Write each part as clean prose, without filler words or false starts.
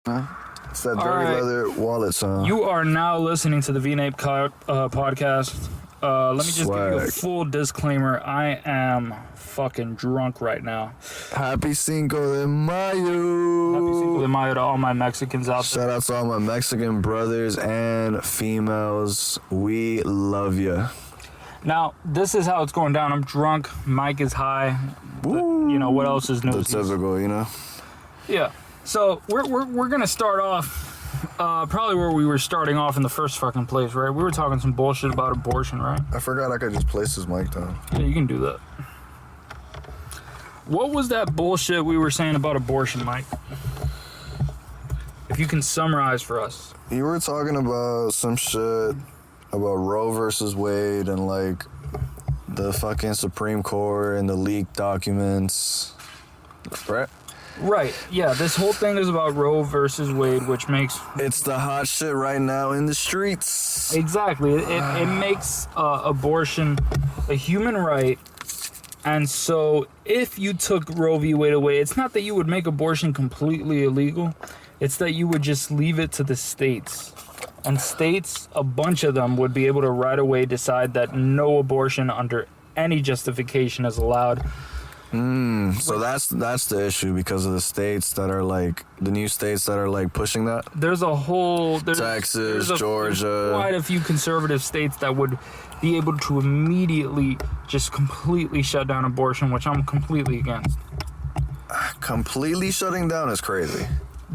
It's that dirty leather wallet song. You are now listening to the V N APE podcast. Let me just give you a full disclaimer. I am fucking drunk right now. Happy Cinco de Mayo. Happy Cinco de Mayo to all my Mexicans out there. Shout out to all my Mexican brothers and females. We love you. Now, this is how it's going down. I'm drunk. Mike is high. But, you know, what else is new? The typical, you know? Yeah. So, we're going to start off probably where we were starting off in the first fucking place, right? We were talking some bullshit about abortion, right? I forgot I could just place this mic down. Yeah, you can do that. What was that bullshit we were saying about abortion, Mike? If you can summarize for us. You were talking about some shit about Roe versus Wade and, like, the fucking Supreme Court and the leaked documents, right? Right, yeah, this whole thing is about Roe versus Wade, which makes... It's the hot shit right now in the streets. Exactly, it makes abortion a human right, and so if you took Roe v. Wade away, it's not that you would make abortion completely illegal, it's that you would just leave it to the states. And states, a bunch of them, would be able to right away decide that no abortion under any justification is allowed. So that's the issue because of the states that are like the new states that are like pushing that. There's a whole Texas, Georgia, quite a few conservative states that would be able to immediately just completely shut down abortion, which I'm completely against. Completely shutting down is crazy.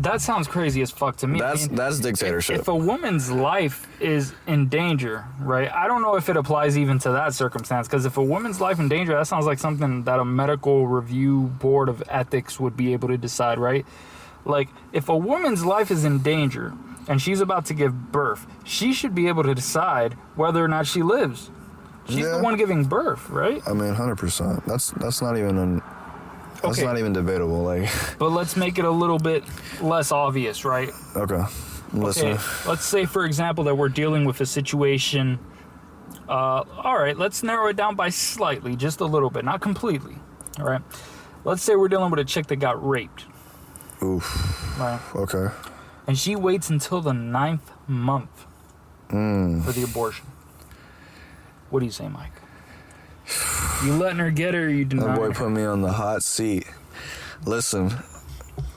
That sounds crazy as fuck to me. That's dictatorship. If a woman's life is in danger, right? I don't know if it applies even to that circumstance, because if a woman's life in danger, that sounds like something that a medical review board of ethics would be able to decide, right? Like, if a woman's life is in danger and she's about to give birth, she should be able to decide whether or not she lives. She's the one giving birth, right? I mean, 100%. That's not even That's not even debatable, like. But let's make it a little bit less obvious, right? Okay. Listen. Okay. Let's say, for example, that we're dealing with a situation. All right, let's narrow it down by slightly, just a little bit, not completely. All right. Let's say we're dealing with a chick that got raped. Oof. Right. Okay. And she waits until the 9th month for the abortion. What do you say, Mike? You letting her get her, or you denying That boy her? put me on the hot seat. Listen,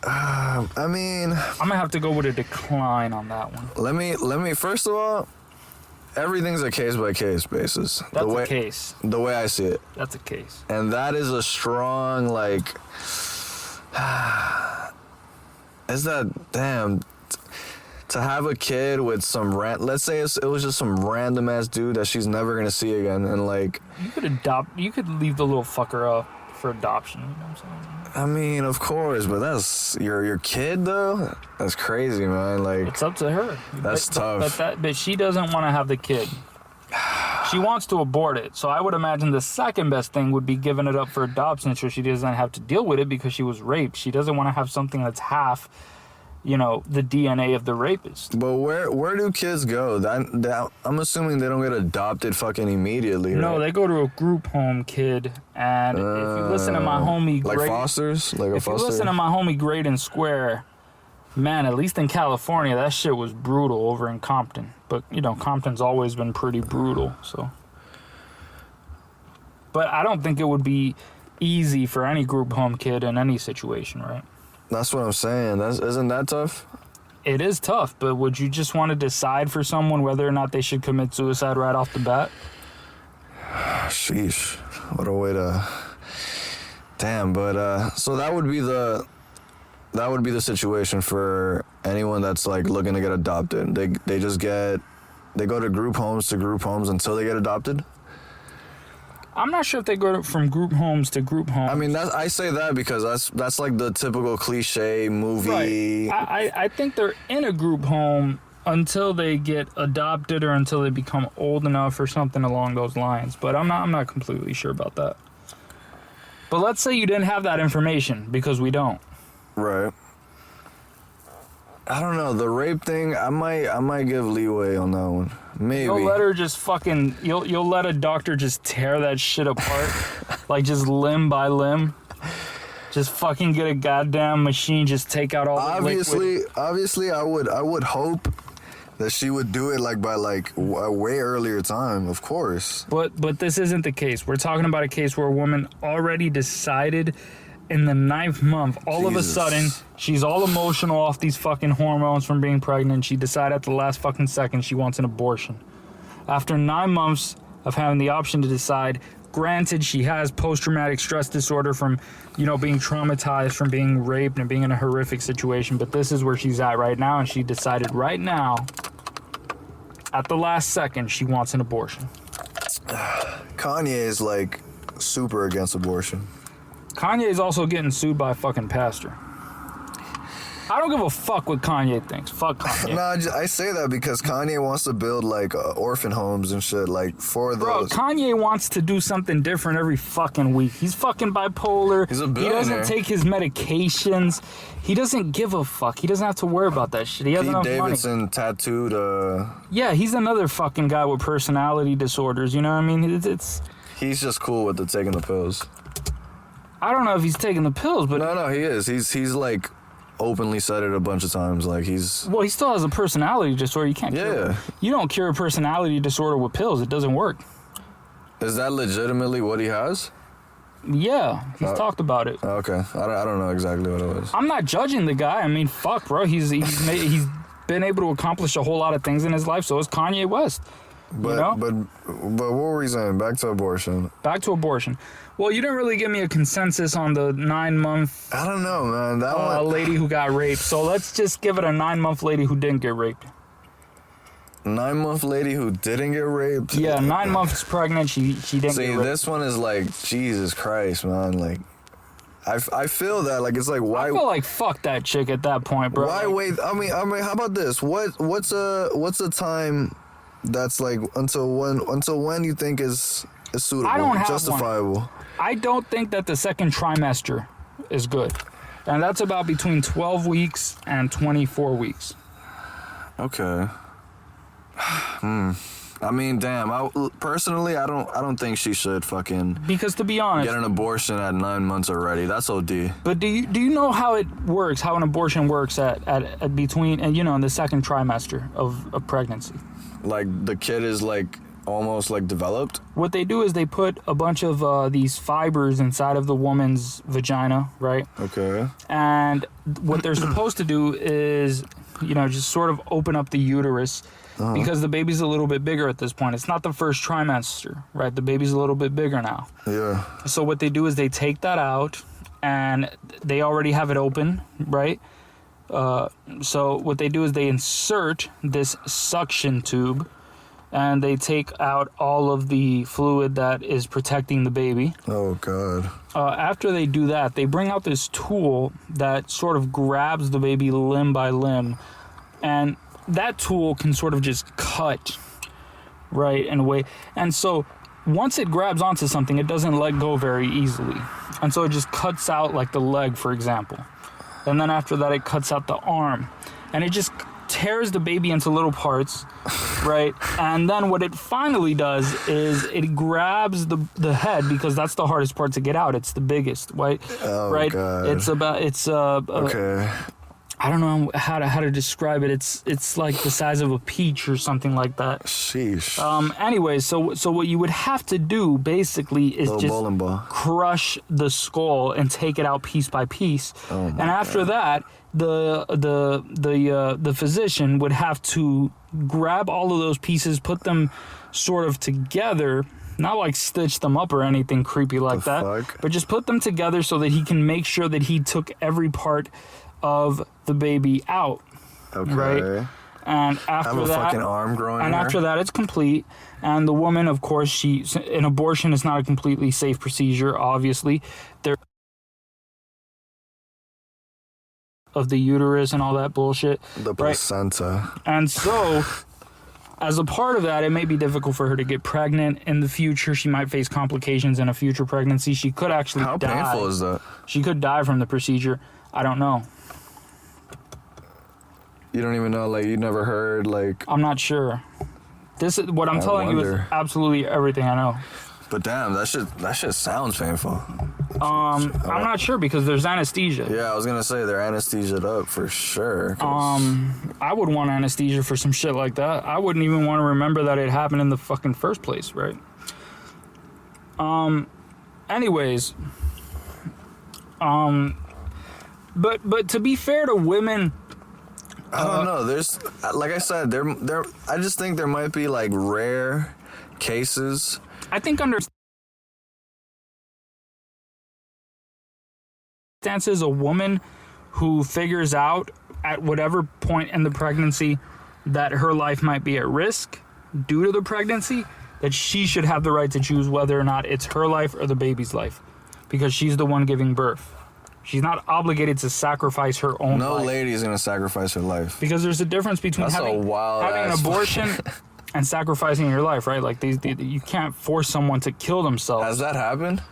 I mean, I'm gonna have to go with a decline on that one. let me. First of all, everything's a case by case basis. That's a case. The way I see it. That's a case. And that is a strong, like. Is that damn? To have a kid with some let's say it was just some random ass dude that she's never gonna see again, and like You could leave the little fucker up for adoption. You know what I'm saying? I mean, of course, but that's your kid though. That's crazy, man. Like, it's up to her. That's tough. But she doesn't want to have the kid. She wants to abort it. So I would imagine the second best thing would be giving it up for adoption, so she doesn't have to deal with it because she was raped. She doesn't want to have something that's half, you know, the DNA of the rapist. But where do kids go? That I'm assuming they don't get adopted fucking immediately, right? No, they go to a group home, kid. And if you listen to my homie, like fosters, like a foster. If you listen to my homie Graydon Square, man, at least in California, that shit was brutal over in Compton. But you know, Compton's always been pretty brutal. So, but I don't think it would be easy for any group home kid in any situation, right? That's what I'm saying. Isn't that tough? It is tough, but would you just want to decide for someone whether or not they should commit suicide right off the bat? Sheesh. What a way to... Damn, but, so that would be the situation for anyone that's, like, looking to get adopted. They go to group homes until they get adopted? I'm not sure if they go from group homes to group homes. I mean, I say that because that's like the typical cliche movie. Right. I think they're in a group home until they get adopted or until they become old enough or something along those lines. But I'm not completely sure about that. But let's say you didn't have that information, because we don't. Right. I don't know, the rape thing, I might give leeway on that one. Maybe. You'll let her just fucking, you'll let a doctor just tear that shit apart, like just limb by limb. Just fucking get a goddamn machine. Just take out all the liquid. Obviously, I would hope that she would do it like by like a way earlier time, of course. But this isn't the case. We're talking about a case where a woman already decided in the 9th month, all of a sudden, she's all emotional off these fucking hormones from being pregnant. She decided at the last fucking second she wants an abortion. After 9 months of having the option to decide, granted, she has post-traumatic stress disorder from, being traumatized from being raped and being in a horrific situation. But this is where she's at right now, and she decided right now, at the last second, she wants an abortion. Kanye is like super against abortion. Kanye is also getting sued by a fucking pastor. I don't give a fuck what Kanye thinks. Fuck Kanye. Nah, I say that because Kanye wants to build like orphan homes and shit like for those. Bro, Kanye wants to do something different every fucking week. He's fucking bipolar. He's a billionaire. He doesn't take his medications. He doesn't give a fuck. He doesn't have to worry about that shit. He has enough money. Pete Davidson tattooed. Yeah, he's another fucking guy with personality disorders. You know what I mean? It's. He's just cool with the taking the pills. I don't know if he's taking the pills, but no, he is. He's like openly said it a bunch of times. Like he's. Well, he still has a personality disorder. You can't. Yeah. You don't cure a personality disorder with pills. It doesn't work. Is that legitimately what he has? Yeah, he's talked about it. Okay, I don't know exactly what it was. I'm not judging the guy. I mean, fuck, bro. He's been able to accomplish a whole lot of things in his life. So is Kanye West. But what were we saying? Back to abortion. Back to abortion. Well, you didn't really give me a consensus on the 9-month. I don't know, man. That one. Lady who got raped. So let's just give it a 9-month lady who didn't get raped. 9-month lady who didn't get raped. Yeah, 9 months pregnant. She didn't get raped. See, this one is like Jesus Christ, man. Like, I feel that like it's like why. I feel like fuck that chick at that point, bro. Why wait? I mean, how about this? What's a time that's like until when you think is suitable, I don't have justifiable? One. I don't think that the second trimester is good, and that's about between 12 weeks and 24 weeks. Okay. I mean, damn. Personally, I don't think she should fucking. Because to be honest, get an abortion at 9 months already. That's OD. But do you know how it works? How an abortion works at between and in the second trimester of pregnancy? Like the kid is like almost like developed. What they do is they put a bunch of these fibers inside of the woman's vagina, right? Okay. And what they're supposed to do is, just sort of open up the uterus. Because the baby's a little bit bigger at this point. It's not the first trimester, right? The baby's a little bit bigger now. Yeah. So what they do is they take that out, and they already have it open, right? So what they do is they insert this suction tube, and they take out all of the fluid that is protecting the baby. Oh, God. After they do that, they bring out this tool that sort of grabs the baby limb by limb, and that tool can sort of just cut, right, in a way. And so once it grabs onto something, it doesn't let go very easily. And so it just cuts out like the leg, for example. And then after that, it cuts out the arm. And it just tears the baby into little parts, right? And then what it finally does is it grabs the head, because that's the hardest part to get out. It's the biggest, right? Oh, right? God. Okay. I don't know how to describe it. It's like the size of a peach or something like that. Sheesh. Anyway, so what you would have to do basically is just crush the skull and take it out piece by piece. Oh, and after that, the physician would have to grab all of those pieces, put them sort of together. Not like stitch them up or anything creepy like that, but just put them together so that he can make sure that he took every part of the baby out. Okay. Right? And after that, fucking arm growing. And after that, it's complete. And the woman, of course, an abortion is not a completely safe procedure. Obviously, there of the uterus and all that bullshit. The placenta. Right? And so, as a part of that, it may be difficult for her to get pregnant in the future. She might face complications in a future pregnancy. She could actually die. How painful is that? She could die from the procedure. I don't know. You don't even know, like, you never heard, like... I'm not sure. What I'm telling you is absolutely everything I know. But damn, that shit sounds painful. I'm not sure because there's anesthesia. Yeah, I was gonna say they're anesthesiaed up for sure. I would want anesthesia for some shit like that. I wouldn't even want to remember that it happened in the fucking first place, right? Anyways, but to be fair to women, I don't know. There's, like I said, there. I just think there might be like rare cases. I think under circumstances, a woman who figures out at whatever point in the pregnancy that her life might be at risk due to the pregnancy, that she should have the right to choose whether or not it's her life or the baby's life, because she's the one giving birth. She's not obligated to sacrifice her own life. No lady's gonna sacrifice her life. Because there's a difference between having an abortion and sacrificing your life, right? Like you can't force someone to kill themselves. Has that happened?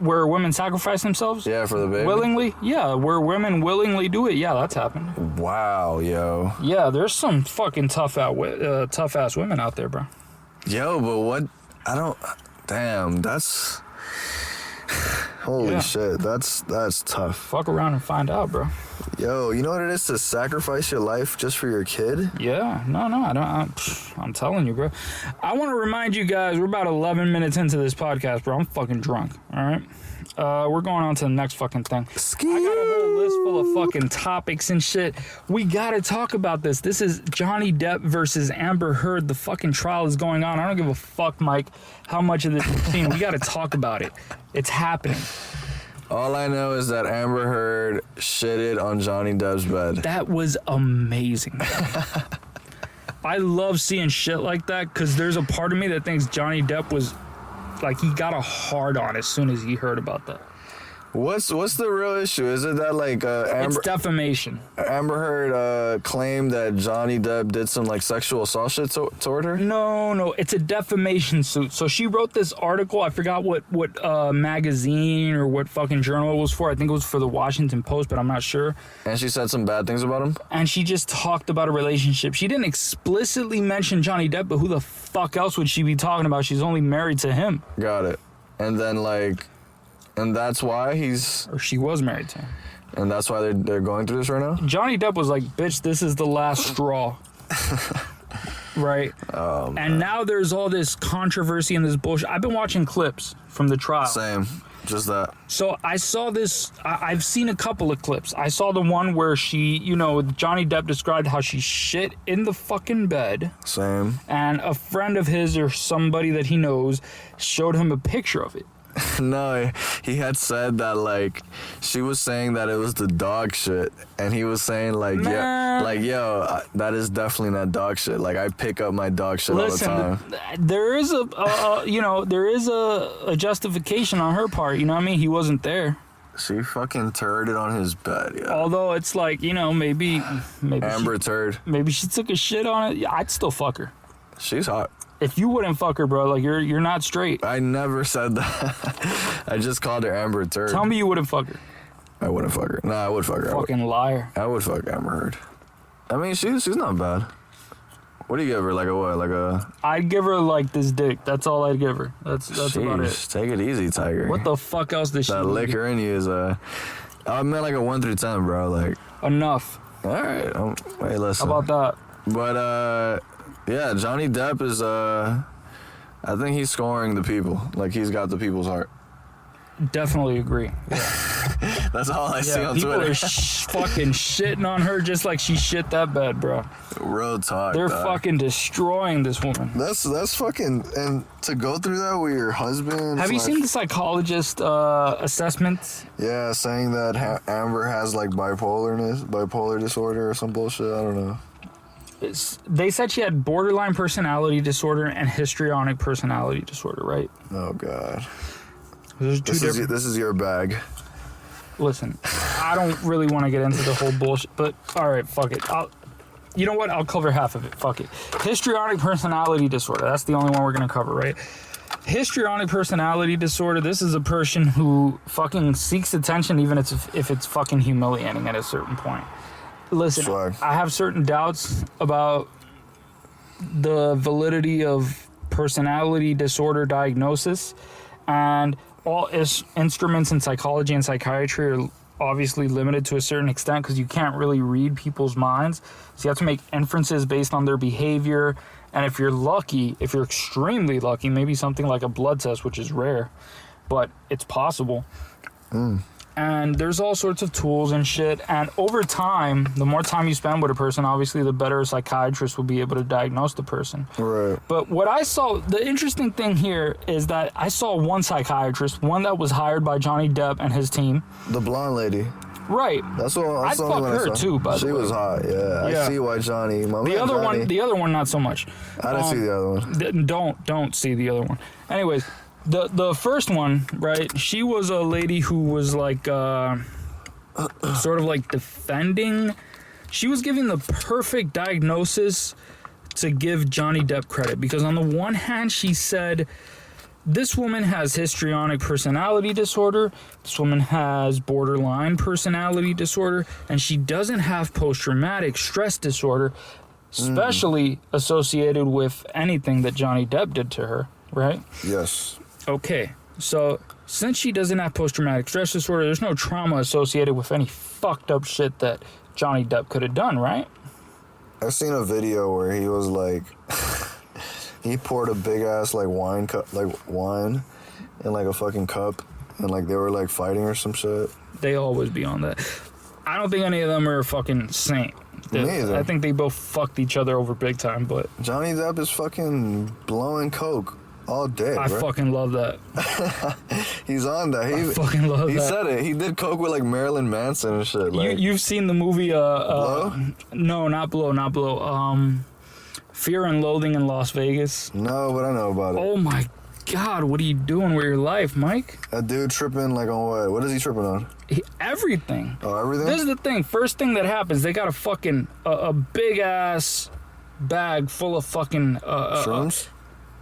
Where women sacrifice themselves? Yeah, for the baby? Willingly? Yeah, where women willingly do it. Yeah, that's happened. Wow, yo. Yeah, there's some fucking tough-ass women out there, bro. Yo, but what? Damn, that's... Holy shit, that's tough. Fuck around and find out, bro. Yo, you know what it is to sacrifice your life just for your kid? Yeah, no, I don't. I'm telling you, bro. I want to remind you guys, we're about 11 minutes into this podcast, bro. I'm fucking drunk, all right? We're going on to the next fucking thing. I got a whole list full of fucking topics and shit. We gotta talk about this. This is Johnny Depp versus Amber Heard. The fucking trial is going on. I don't give a fuck, Mike, how much of this you've seen. We gotta talk about it. It's happening. All I know is that Amber Heard shitted on Johnny Depp's bed. That was amazing. I love seeing shit like that because there's a part of me that thinks Johnny Depp was like, he got a hard on as soon as he heard about that. What's the real issue? Is it that like it's defamation. Amber Heard claimed that Johnny Depp did some like sexual assault shit toward her? No, it's a defamation suit. So she wrote this article. I forgot what magazine or what fucking journal it was for. I think it was for the Washington Post, but I'm not sure. And she said some bad things about him? And she just talked about a relationship. She didn't explicitly mention Johnny Depp, but who the fuck else would she be talking about? She's only married to him. Got it. And then like... And that's why or she was married to him. And that's why they're going through this right now? Johnny Depp was like, bitch, this is the last straw. Right? Oh, man. And now there's all this controversy and this bullshit. I've been watching clips from the trial. Same. Just that. So I saw this. I've seen a couple of clips. I saw the one where she, Johnny Depp described how she shit in the fucking bed. Same. And a friend of his or somebody that he knows showed him a picture of it. No, he had said that like she was saying that it was the dog shit, and he was saying like, yo, that is definitely not dog shit. Like I pick up my dog shit all the time. There is a justification on her part. You know what I mean? He wasn't there. She fucking turded on his bed. Yeah. Although it's like maybe Amber turd. Maybe she took a shit on it. Yeah, I'd still fuck her. She's hot. If you wouldn't fuck her, bro, like you're not straight. I never said that. I just called her Amber Turd. Tell me you wouldn't fuck her. I wouldn't fuck her. No, I would fuck her. Fucking liar. I would fuck Amber Heard. I mean, she's not bad. What do you give her? Like a what? Like a... I'd give her like this dick. That's all I'd give her. That's about it. Take it easy, Tiger. What the fuck else does she... That liquor in you is I meant like a 1 through 10, bro. Like... Enough. All right. Hey, listen. How about that? But yeah, Johnny Depp is I think he's scoring the people. Like, he's got the people's heart. Definitely agree. Yeah. That's all I see on Twitter. People are fucking shitting on her just like she shit that bad, bro. Real talk. They're fucking destroying this woman. That's fucking... And to go through that with your husband... Have you seen the psychologist assessment? Yeah, saying that Amber has, like, bipolar disorder or some bullshit. I don't know. They said she had borderline personality disorder and histrionic personality disorder, right? Oh, God. This is your bag. Listen, I don't really want to get into the whole bullshit, but all right, fuck it. You know what? I'll cover half of it. Fuck it. Histrionic personality disorder. That's the only one we're going to cover, right? Histrionic personality disorder. This is a person who fucking seeks attention even if it's fucking humiliating at a certain point. Listen, I have certain doubts about the validity of personality disorder diagnosis, and all instruments in psychology and psychiatry are obviously limited to a certain extent because you can't really read people's minds. So you have to make inferences based on their behavior. And if you're lucky, if you're extremely lucky, maybe something like a blood test, which is rare, but it's possible. And there's all sorts of tools and shit. And over time, the more time you spend with a person, obviously the better a psychiatrist will be able to diagnose the person. Right. But what I saw, the interesting thing here is that I saw one psychiatrist, one that was hired by Johnny Depp and his team. The blonde lady. Right. That's what I'd fuck her too, by the way. She was hot, yeah. I see why Johnny. The other one, not so much. I didn't see the other one. Don't see the other one. Anyways, the first one, right? She was a lady who was like, sort of like defending. She was giving the perfect diagnosis to give Johnny Depp credit, because on the one hand, she said, this woman has histrionic personality disorder, this woman has borderline personality disorder, and she doesn't have post-traumatic stress disorder, especially associated with anything that Johnny Depp did to her, right? Yes. Okay, so since she doesn't have post-traumatic stress disorder, there's no trauma associated with any fucked up shit that Johnny Depp could have done, right? I've seen a video where he was like... He poured a big ass wine in like a fucking cup, and like they were like fighting or some shit. They always be on that. I don't think any of them are a fucking saint. Me either. I think they both fucked each other over big time, but Johnny Depp is fucking blowing coke all day. I fucking love that. He's on that. I fucking love that. He said it. He did coke with like Marilyn Manson and shit. Like, you've seen the movie Blow? No, not Blow. Fear and Loathing in Las Vegas. No, but I know about it. Oh my God, what are you doing with your life, Mike? A dude tripping like on what? What is he tripping on? Everything. Oh, everything? This is the thing. First thing that happens, they got a fucking a big ass bag full of fucking shrooms?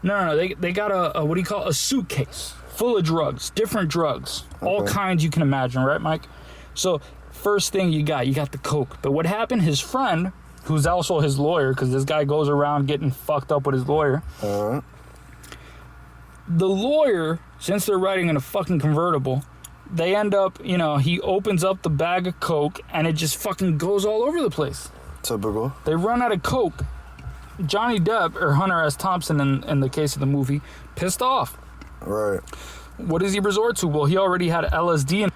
No. They got a what do you call it? A suitcase full of drugs, different drugs, all kinds you can imagine, right, Mike? So first thing you got the coke. But what happened? His friend, who's also his lawyer, because this guy goes around getting fucked up with his lawyer. All right. The lawyer, since they're riding in a fucking convertible, they end up, he opens up the bag of coke and it just fucking goes all over the place. Typical. They run out of coke. Johnny Depp, or Hunter S. Thompson in the case of the movie, pissed off. Right. What does he resort to? Well, he already had LSD in.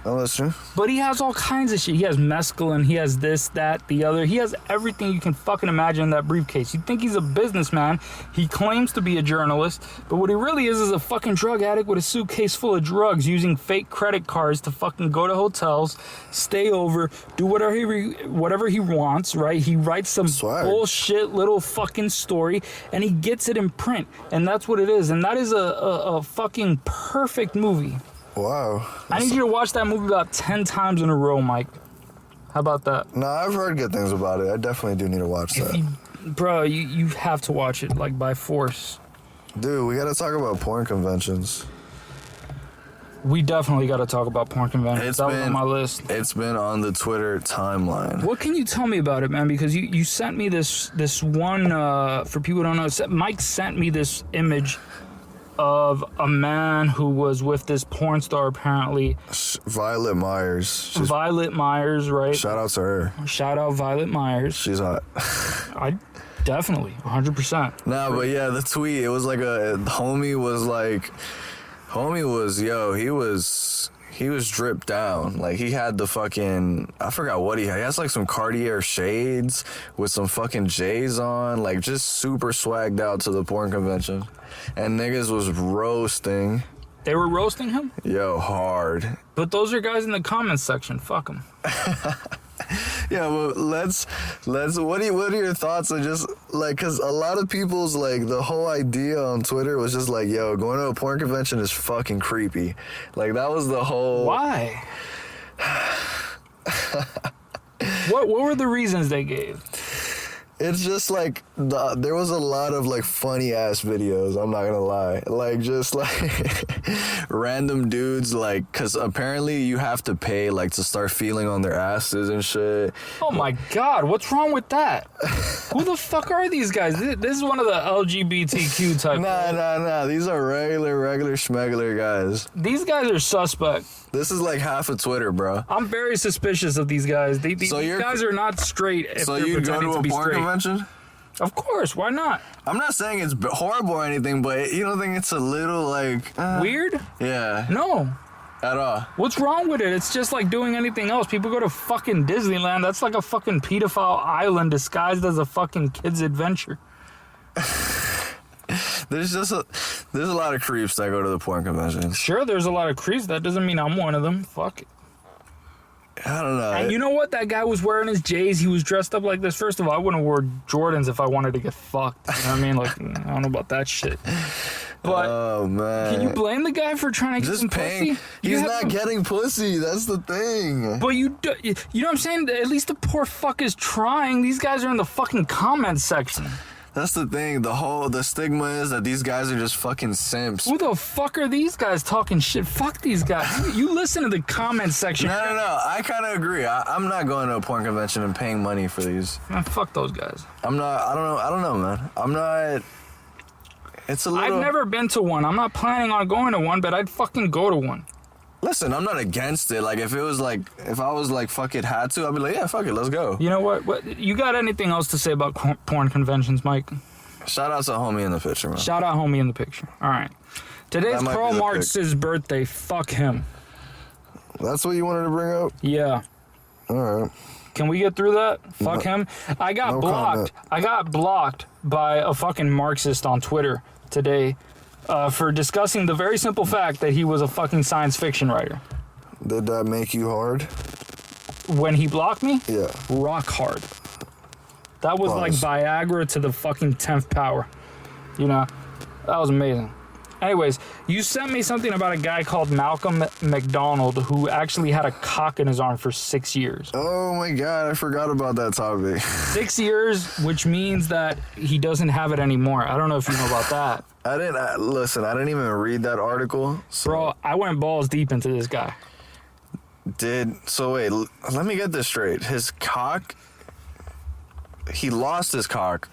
Oh, that's true. But he has all kinds of shit. He has mescaline, he has this, that, the other. He has everything you can fucking imagine in that briefcase. You'd think he's a businessman. He claims to be a journalist, but what he really is a fucking drug addict with a suitcase full of drugs, using fake credit cards to fucking go to hotels, stay over, do whatever he wants, right? He writes some bullshit little fucking story, and he gets it in print, and that's what it is. And that is a fucking perfect movie. Wow. I need you to watch that movie about 10 times in a row, Mike. How about that? No, I've heard good things about it. I definitely do need to watch that. You have to watch it, like, by force. Dude, we gotta talk about porn conventions. We definitely gotta talk about porn conventions. That was on my list. It's been on the Twitter timeline. What can you tell me about it, man? Because you sent me this one, for people who don't know, Mike sent me this image of a man who was with this porn star, apparently. Violet Myers. Violet Myers, right? Shout out to her. Shout out Violet Myers. She's hot. I definitely, 100%. Nah, but yeah, the tweet, it was like homie was dripped down. Like, he had the fucking, I forgot what he had. He has like some Cartier shades with some fucking J's on, like just super swagged out to the porn convention. And niggas was roasting. They were roasting him? Yo, hard. But those are guys in the comments section. Fuck them. Yeah, well, let's. What are your thoughts on just like, cause a lot of people's like the whole idea on Twitter was just like, yo, going to a porn convention is fucking creepy. Like, that was the whole. Why? What were the reasons they gave? It's just like there was a lot of like funny ass videos. I'm not gonna lie, like just like random dudes, like, cause apparently you have to pay like to start feeling on their asses and shit. Oh my God, what's wrong with that? Who the fuck are these guys? This is one of the LGBTQ type. Nah. These are regular schmegular guys. These guys are suspect. This is like half of Twitter, bro. I'm very suspicious of these guys. These guys are not straight. If So they're you go pretending to a be porn straight. convention? Of course, why not? I'm not saying it's horrible or anything, but you don't think it's a little like Weird? Yeah. No. At all. What's wrong with it? It's just like doing anything else. People go to fucking Disneyland. That's like a fucking pedophile island disguised as a fucking kid's adventure. There's a lot of creeps that go to the porn conventions. Sure, there's a lot of creeps. That doesn't mean I'm one of them. Fuck it. I don't know. And you know what? That guy was wearing his J's. He was dressed up like this. First of all, I wouldn't have wore Jordans if I wanted to get fucked. You know what I mean? Like, I don't know about that shit. But oh man, can you blame the guy for trying to get some pussy? He's not getting pussy. That's the thing. But you know what I'm saying? At least the poor fuck is trying. These guys are in the fucking comments section. That's the thing. The stigma is that these guys are just fucking simps. Who the fuck are these guys talking shit? Fuck these guys. You listen to the comment section. No. I kind of agree. I'm not going to a porn convention and paying money for these. Man, fuck those guys. I'm not. I don't know, man. I'm not. It's a little. I've never been to one. I'm not planning on going to one, but I'd fucking go to one. Listen, I'm not against it. Like, if I was like, fuck it, had to, I'd be like, yeah, fuck it, let's go. You know what? You got anything else to say about porn conventions, Mike? Shout out to homie in the picture, man. Shout out homie in the picture. All right. Today's Karl Marx's birthday. Fuck him. That's what you wanted to bring up? Yeah. All right. Can we get through that? Fuck him. I got blocked. Comment. I got blocked by a fucking Marxist on Twitter today. For discussing the very simple fact that he was a fucking science fiction writer. Did that make you hard? When he blocked me? Yeah. Rock hard. That was like Viagra to the fucking 10th power. You know? That was amazing. Anyways, you sent me something about a guy called Malcolm Macdonald who actually had a cock in his arm for 6 years. Oh my God, I forgot about that topic. 6 years, which means that he doesn't have it anymore. I don't know if you know about that. I didn't even read that article. So. Bro, I went balls deep into this guy. So wait, let me get this straight. His cock, he lost his cock,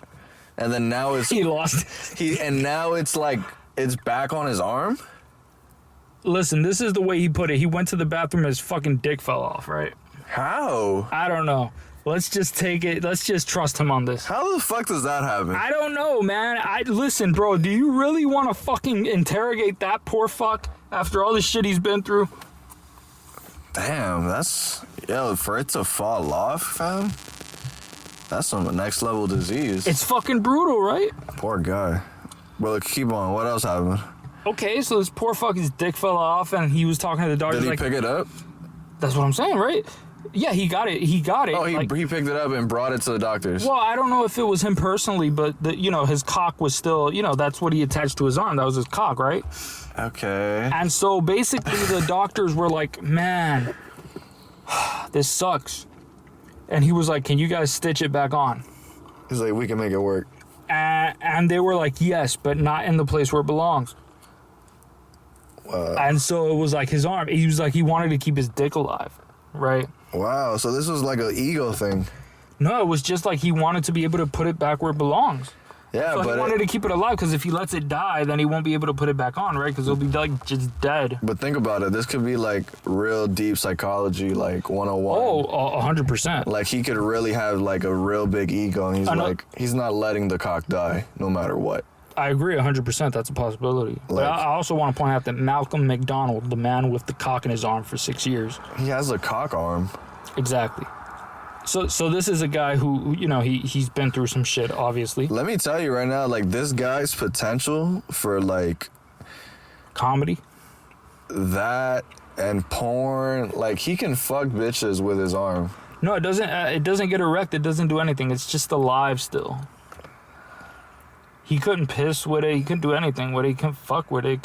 and then now it's... He lost and now it's like, it's back on his arm? Listen, this is the way he put it. He went to the bathroom, his fucking dick fell off, right? How? I don't know. Let's just take it. Let's just trust him on this. How the fuck does that happen? I don't know, man. Listen, bro, do you really want to fucking interrogate that poor fuck after all the shit he's been through? Damn, for it to fall off, fam, that's some next level disease. It's fucking brutal, right? Poor guy. Well, keep on. What else happened? Okay, so this poor fucking dick fell off and he was talking to the doctor. Did he pick it up? That's what I'm saying, right? Yeah, he got it. Oh, he picked it up and brought it to the doctors. Well, I don't know if it was him personally, but his cock was still, that's what he attached to his arm. That was his cock, right? Okay. And so basically the doctors were like, man, this sucks. And he was like, can you guys stitch it back on? He's like, we can make it work. And they were like, yes, but not in the place where it belongs. And so it was like his arm. He was like, he wanted to keep his dick alive, right? Wow, so this was like an ego thing. No, it was just like he wanted to be able to put it back where it belongs. Yeah, so but he wanted to keep it alive because if he lets it die, then he won't be able to put it back on, right? Because it'll be like just dead. But think about it. This could be like real deep psychology, like 101. Oh, 100%. Like he could really have like a real big ego, and he's not letting the cock die, no matter what. I agree 100%. That's a possibility. But I also want to point out that Malcolm Macdonald, the man with the cock in his arm for 6 years. He has a cock arm. Exactly. So this is a guy who, he's been through some shit, obviously. Let me tell you right now, like this guy's potential for like comedy, that and porn, like he can fuck bitches with his arm. No, it doesn't. It doesn't get erect. It doesn't do anything. It's just alive still. He couldn't piss with it. He couldn't do anything with it. He couldn't fuck with it.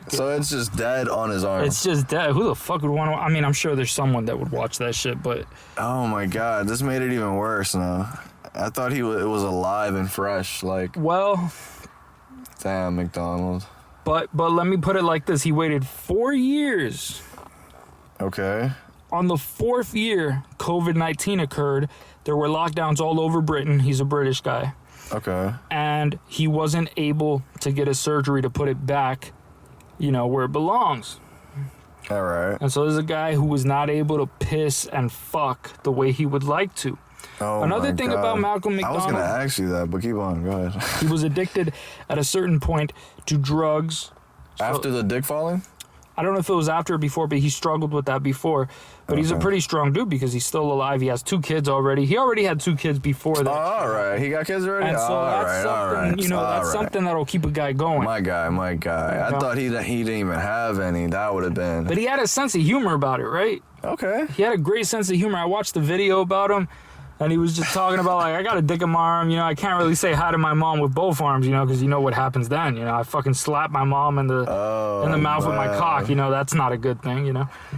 So it's just dead on his arm. It's just dead. Who the fuck would want to... I mean, I'm sure there's someone that would watch that shit, but... Oh my God, this made it even worse now. I thought it was alive and fresh. Like, Well, damn, Macdonald. but let me put it like this. He waited 4 years. Okay. On the 4th year, COVID-19 occurred. There were lockdowns all over Britain. He's a British guy. Okay. And he wasn't able to get a surgery to put it back, where it belongs. All right. And so there's a guy who was not able to piss and fuck the way he would like to. Oh, Another my thing God. about Malcolm I was McDonald, gonna ask you that, but keep on. Go ahead. he was addicted at a certain point to drugs. After the dick falling? I don't know if it was after or before, but he struggled with that before. But he's a pretty strong dude because he's still alive. He has 2 kids already. He already had 2 kids before that. Oh, all right. He got kids already? And so that's something, that's something that'll keep a guy going. My guy. I thought he didn't even have any. That would have been. But he had a sense of humor about it, right? Okay. He had a great sense of humor. I watched the video about him, and he was just talking about, like, I got a dick in my arm. I can't really say hi to my mom with both arms, because you know what happens then. I fucking slap my mom in the mouth with my cock. That's not a good thing,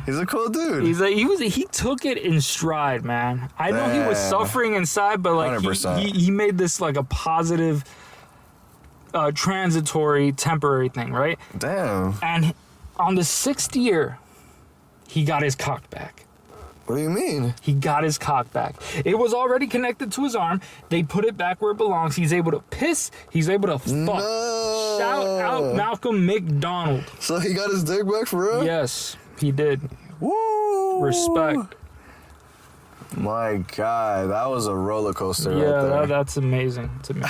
He's a cool dude. He took it in stride, man. I know he was suffering inside, but like 100%. he made this like a positive, transitory, temporary thing, right? Damn. And on the 6th year, he got his cock back. What do you mean? He got his cock back. It was already connected to his arm. They put it back where it belongs. He's able to piss. He's able to fuck. No. Shout out Malcolm McDonald. So he got his dick back for real? Yes, he did. Woo! Respect. My God, that was a roller coaster right there. Yeah, that's amazing to me.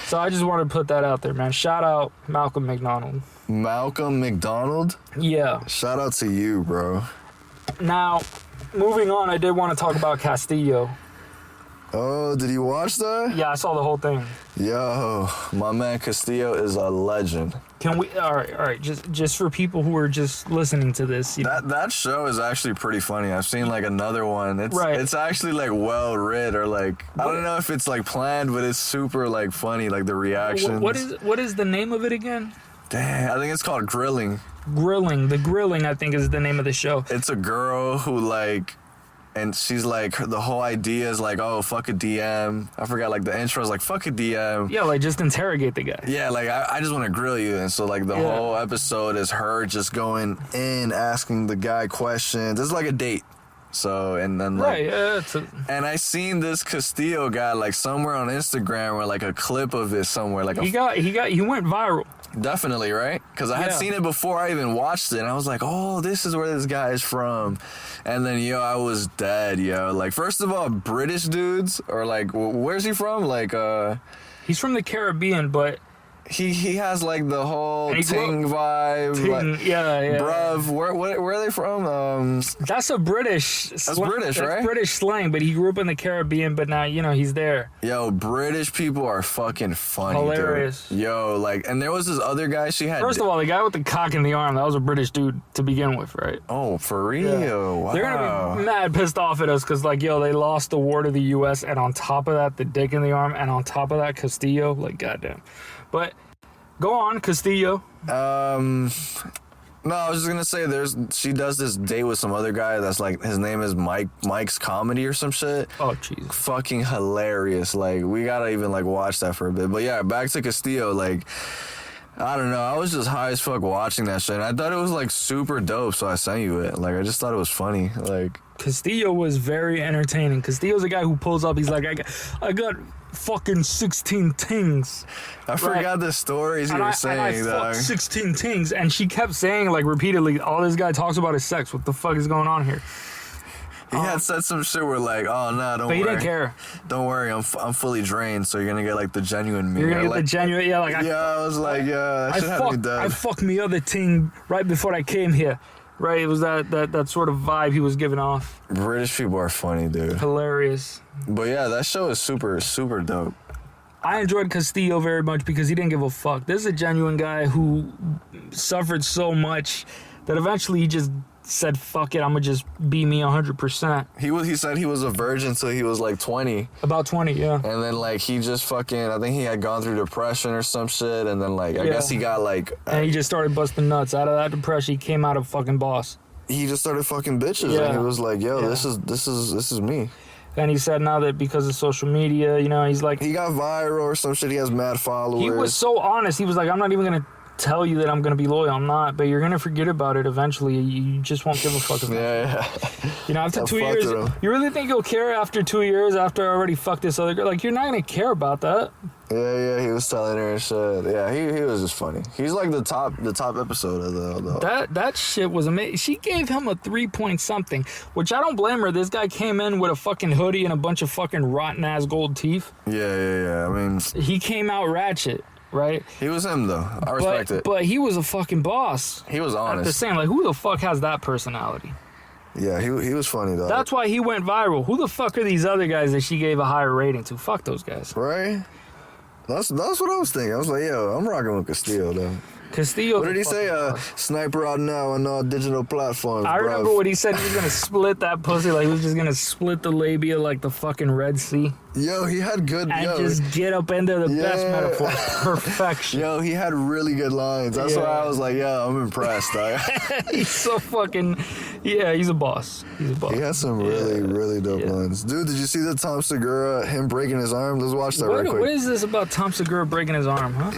So I just want to put that out there, man. Shout out Malcolm McDonald. Malcolm McDonald? Yeah. Shout out to you, bro. Now, moving on, I did want to talk about Castillo. Oh, did you watch that? Yeah, I saw the whole thing. Yo, my man Castillo is a legend. Can we? All right. Just for people who are just listening to this, That show is actually pretty funny. I've seen like another one. It's actually like well writ or like I don't know if it's like planned, but it's super like funny, like the reactions. What is the name of it again? Damn, I think it's called Grilling. Grilling. The Grilling, I think, is the name of the show. It's a girl who like, and she's like, the whole idea is like, oh, fuck a DM. I forgot, like the intro is like, fuck a DM. Yeah, like just interrogate the guy. Yeah, like I just want to grill you. And so like the whole episode is her just going in, asking the guy questions. It's like a date. So, and then like, and I seen this Castillo guy like somewhere on Instagram or like a clip of it somewhere. Like he went viral. Definitely, right? Because I had seen it before I even watched it, and I was like, oh, this is where this guy is from. And then, I was dead, Like, first of all, British dudes, or like, where's he from? Like, he's from the Caribbean, but he has like the whole ting vibe. Ting, like, yeah. Bruv, where are they from? That's a British. That's British, right? That's British slang, but he grew up in the Caribbean, but now he's there. Yo, British people are fucking funny. Hilarious. Dude. Yo, like, and there was this other guy she had. First of all, the guy with the cock in the arm, that was a British dude to begin with, right? Oh, for real? Yeah. Wow. They're gonna be mad pissed off at us because, like, they lost the war to the U.S. and on top of that, the dick in the arm, and on top of that, Castillo. Like, goddamn. But go on, Castillo. No, I was just gonna say she does this date with some other guy that's like his name is Mike's Comedy or some shit. Oh jeez. Fucking hilarious. Like we gotta even like watch that for a bit. But yeah, back to Castillo, like I don't know, I was just high as fuck watching that shit. And I thought it was like super dope, so I sent you it. Like I just thought it was funny. Like Castillo was very entertaining. Castillo's a guy who pulls up, he's like, I got fucking 16 tings. I forgot the stories you were saying. And I fucked 16 tings, and she kept saying like repeatedly, all this guy talks about is sex. What the fuck is going on here? He had said some shit where like, oh no, don't worry. But he didn't care. Don't worry, I'm fully drained, so you're gonna get like the genuine me. You're gonna get like, the genuine, yeah. Like I was like, yeah, that shit had me dead. I fucked me other ting right before I came here. Right, it was that sort of vibe he was giving off. British people are funny, dude. Hilarious. But yeah, that show is super, super dope. I enjoyed Castillo very much because he didn't give a fuck. This is a genuine guy who suffered so much that eventually he just said, fuck it, I'm gonna just be me 100%. He said he was a virgin till he was like 20. About 20, yeah. And then like he just fucking, I think he had gone through depression or some shit, and then like I guess he got like and he just started busting nuts. Out of that depression, he came out a fucking boss. He just started fucking bitches, and he was like, yo, this is me. And he said now that because of social media, you know, he's like... He got viral or some shit. He has mad followers. He was so honest. He was like, I'm not even going to tell you that I'm going to be loyal. I'm not. But you're going to forget about it eventually. You just won't give a fuck about it. Yeah. You know, after 2 years... You really think you'll care after 2 years after I already fucked this other girl? Like, you're not going to care about that. Yeah, he was telling her and shit. Yeah, he was just funny. He's like the top episode of the... That shit was amazing. She gave him a 3 something, which I don't blame her. This guy came in with a fucking hoodie and a bunch of fucking rotten ass gold teeth. Yeah. I mean... He came out ratchet, right? He was him, though. I respect it. But he was a fucking boss. He was honest. At the same, like, who the fuck has that personality? Yeah, he was funny, though. That's why he went viral. Who the fuck are these other guys that she gave a higher rating to? Fuck those guys. Right? That's what I was thinking. I was like, yo, I'm rocking with Castillo, though. Castillo. What did he say? Sniper out now on all digital platforms. I remember what he said. He was gonna split that pussy. Like, he was just gonna split the labia like the fucking Red Sea. Yo, he had good... And just get up into the best metaphors. Perfection. Yo, he had really good lines. That's why I was like, yeah, I'm impressed. He's so fucking... Yeah, he's a boss. He's a boss. He had some really dope lines. Dude, did you see the Tom Segura, him breaking his arm? Let's watch that right quick. What is this about Tom Segura breaking his arm, huh?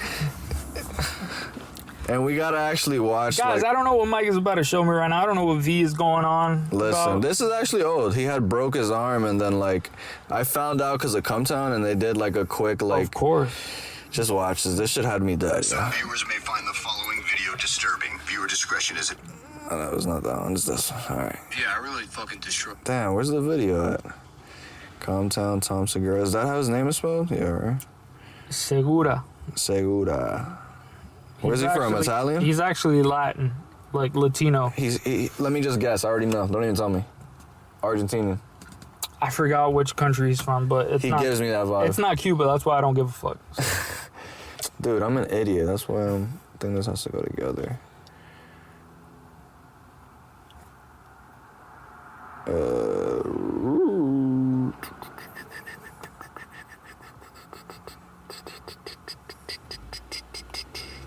And we gotta actually watch... Guys, I don't know what Mike is about to show me right now. I don't know what V is going on. Listen, this is actually old. He had broke his arm, and then, like, I found out because of Cumtown, and they did, like, a quick, like... Of course. Just watch this. This shit had me dead. Some viewers may find the following video disturbing. Viewer discretion is... Oh, no, it's not that one. It's this one. All right. Yeah, I really fucking destroyed... Damn, where's the video at? Cumtown, Tom Segura. Is that how his name is spelled? Yeah, right? Segura. Where's he from? Italian? He's actually Latin, like Latino. Let me just guess. I already know. Don't even tell me. Argentinian. I forgot which country he's from, but it's not... He gives me that vibe. It's not Cuba. That's why I don't give a fuck. Dude, I'm an idiot. That's why I think this has to go together.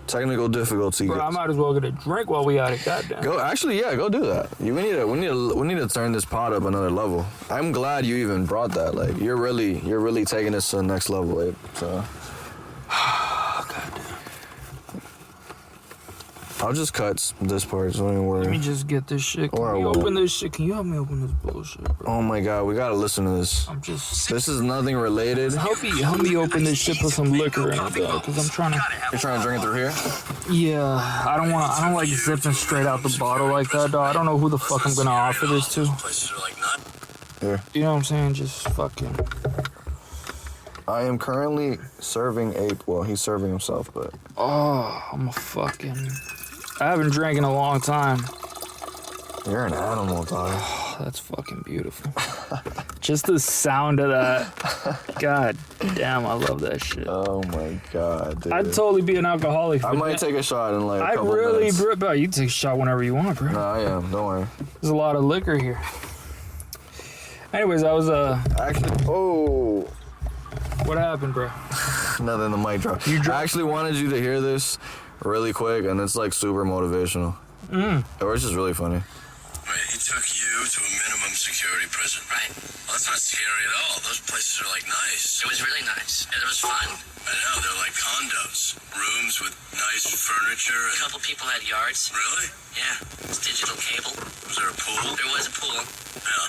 Technical difficulty. Bro, I might as well get a drink while we at it. Goddamn. Go do that. We need to turn this pod up another level. I'm glad you even brought that. Like, you're really taking this to the next level, Ape. So. Goddamn. I'll just cut this part, so don't even worry. Let me just get this shit. Can you open this shit? Can you help me open this bullshit, bro? Oh my god, we gotta listen to this. This is nothing related. Help me open this shit. Put some liquor in it, though, because I'm trying to... You're trying to drink it through here? Yeah, I don't like zipping straight out the bottle like that, dog. I don't know who the fuck I'm gonna offer this to. Here. You know what I'm saying? Just fucking... I am currently serving Ape. Well, he's serving himself, but... Oh, I'm a fucking... I haven't drank in a long time. You're an animal, dog. Oh, that's fucking beautiful. Just the sound of that. God damn, I love that shit. Oh my god, dude. I'd totally be an alcoholic. I might take a shot in like a couple minutes. Bro, you take a shot whenever you want, bro. No, I am. Don't worry. There's a lot of liquor here. Anyways, I was Actually, what happened, bro? Nothing. The mic drop. I actually wanted you to hear this really quick, and it's like super motivational. Or it's just really funny. Right, he took you to a minimum security prison. Right. Well, that's not scary at all. Those places are like nice. It was really nice. And it was fun. I know, they're like condos. Rooms with nice furniture. A couple people had yards. Really? Yeah. It's digital cable. Was there a pool? There was a pool. Yeah.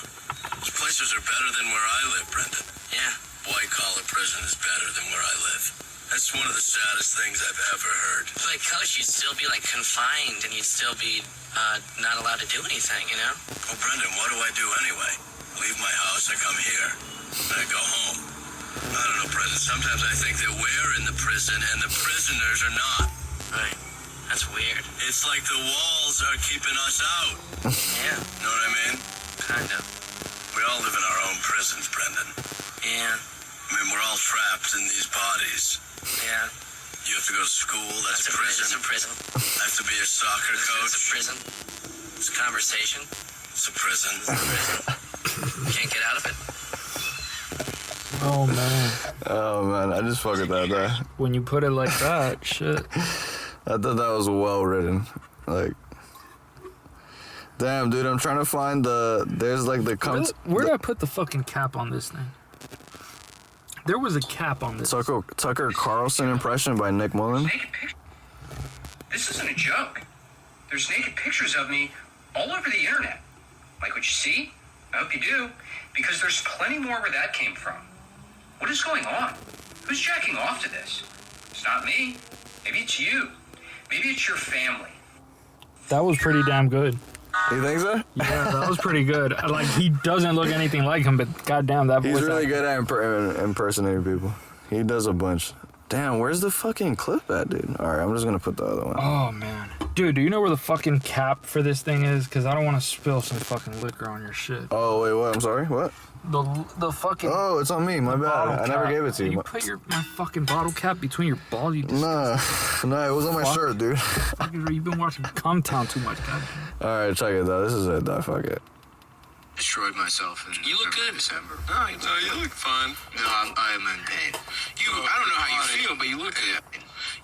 Those places are better than where I live, Brendan. Yeah. White-collar prison is better than where I live. That's one of the saddest things I've ever heard. Like, Coach, you'd still be, like, confined, and you'd still be not allowed to do anything, you know? Well, Brendan, what do I do anyway? Leave my house, I come here, and I go home. I don't know, Brendan. Sometimes I think that we're in the prison, and the prisoners are not. Right. That's weird. It's like the walls are keeping us out. Yeah. Know what I mean? Kind of. We all live in our own prisons, Brendan. Yeah. I mean, we're all trapped in these bodies. Yeah. You have to go to school, that's a prison. It's a prison. I have to be a soccer coach. It's a prison. It's a conversation. It's a prison. You can't get out of it. Oh, man. Oh man, I just fucking that, bro. When you put it like that, shit. I thought that was well written. Like, Damn, dude, I'm trying to find there's like the... Where did I put the fucking cap on this thing? There was a cap on this. Tucker Carlson impression by Nick Mullen. This isn't a joke. There's naked pictures of me all over the internet. Like what you see? I hope you do. Because there's plenty more where that came from. What is going on? Who's jacking off to this? It's not me. Maybe it's you. Maybe it's your family. That was pretty damn good. You think so? Yeah, that was pretty good. Like, he doesn't look anything like him, but goddamn, that voice. He's really good at impersonating people. He does a bunch. Damn, where's the fucking clip at, dude? All right, I'm just gonna put the other one. Oh man, dude, do you know where the fucking cap for this thing is? Because I don't want to spill some fucking liquor on your shit. Oh wait, what? I'm sorry. What? The fucking. Oh, it's on me. My bad. I never gave it to you. You put my fucking bottle cap between your balls. You Nah, it was on my shirt, dude. You've been watching Cum Town too much, goddamn. All right, check it though. This is it, though. Fuck it. Destroyed myself in You look good. December. No, you look fine. No, I am in pain. I don't know how you feel, but you look good.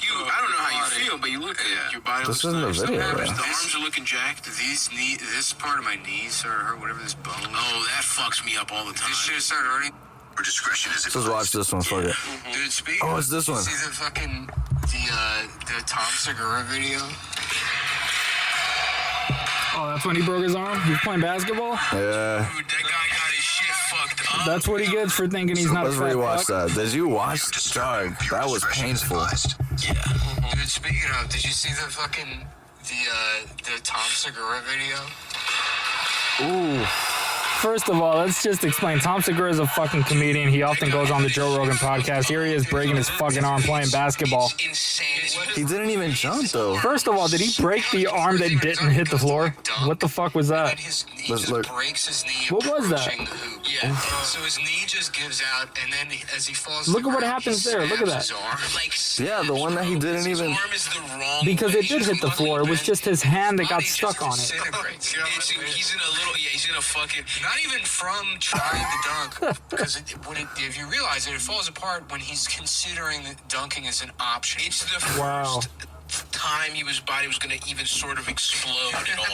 I don't know how you feel, but you look good. Your body This looks isn't a nice. video, The bro. arms are looking jacked. This part of my knees are hurt, whatever this bone. Oh, that fucks me up all the time. This shit started hurting. Or discretion is Let's watch this one. Fuck it. Dude, speak. Oh, it's this one. See the fucking the Tom Segura video? Oh, that's when he broke his arm? He was playing basketball? Yeah. Dude, that guy got his shit fucked up. That's what he gets for thinking he's not a Let's fat rewatch fuck. that. Did you watch? Dog, that was painful. Yeah. Dude, speaking of, did you see the fucking the Tom Segura video? Ooh. First of all, let's just explain. Tom Segura is a fucking comedian. He often goes on the Joe Rogan podcast. Here he is breaking his fucking arm playing basketball. Insane. He didn't even jump though. First of all, did he break the arm that didn't hit the floor? What the fuck was that? He Let's just look. breaks his knee. What was that? approaching the hoop. Yeah. So his knee just gives out, and then as he falls. to Look the at what ground, happens he there. Look at snaps that. his arm. Like, Yeah, the one that he didn't his even. arm is the wrong Because way. it did hit the floor. It was just his hand that got Body stuck just on it. disintegrates. He's in a little. Yeah, he's in a fucking. Not even from trying to dunk, because if you realize it falls apart when he's considering that dunking as an option. It's the first time his body was going to even sort of explode at all.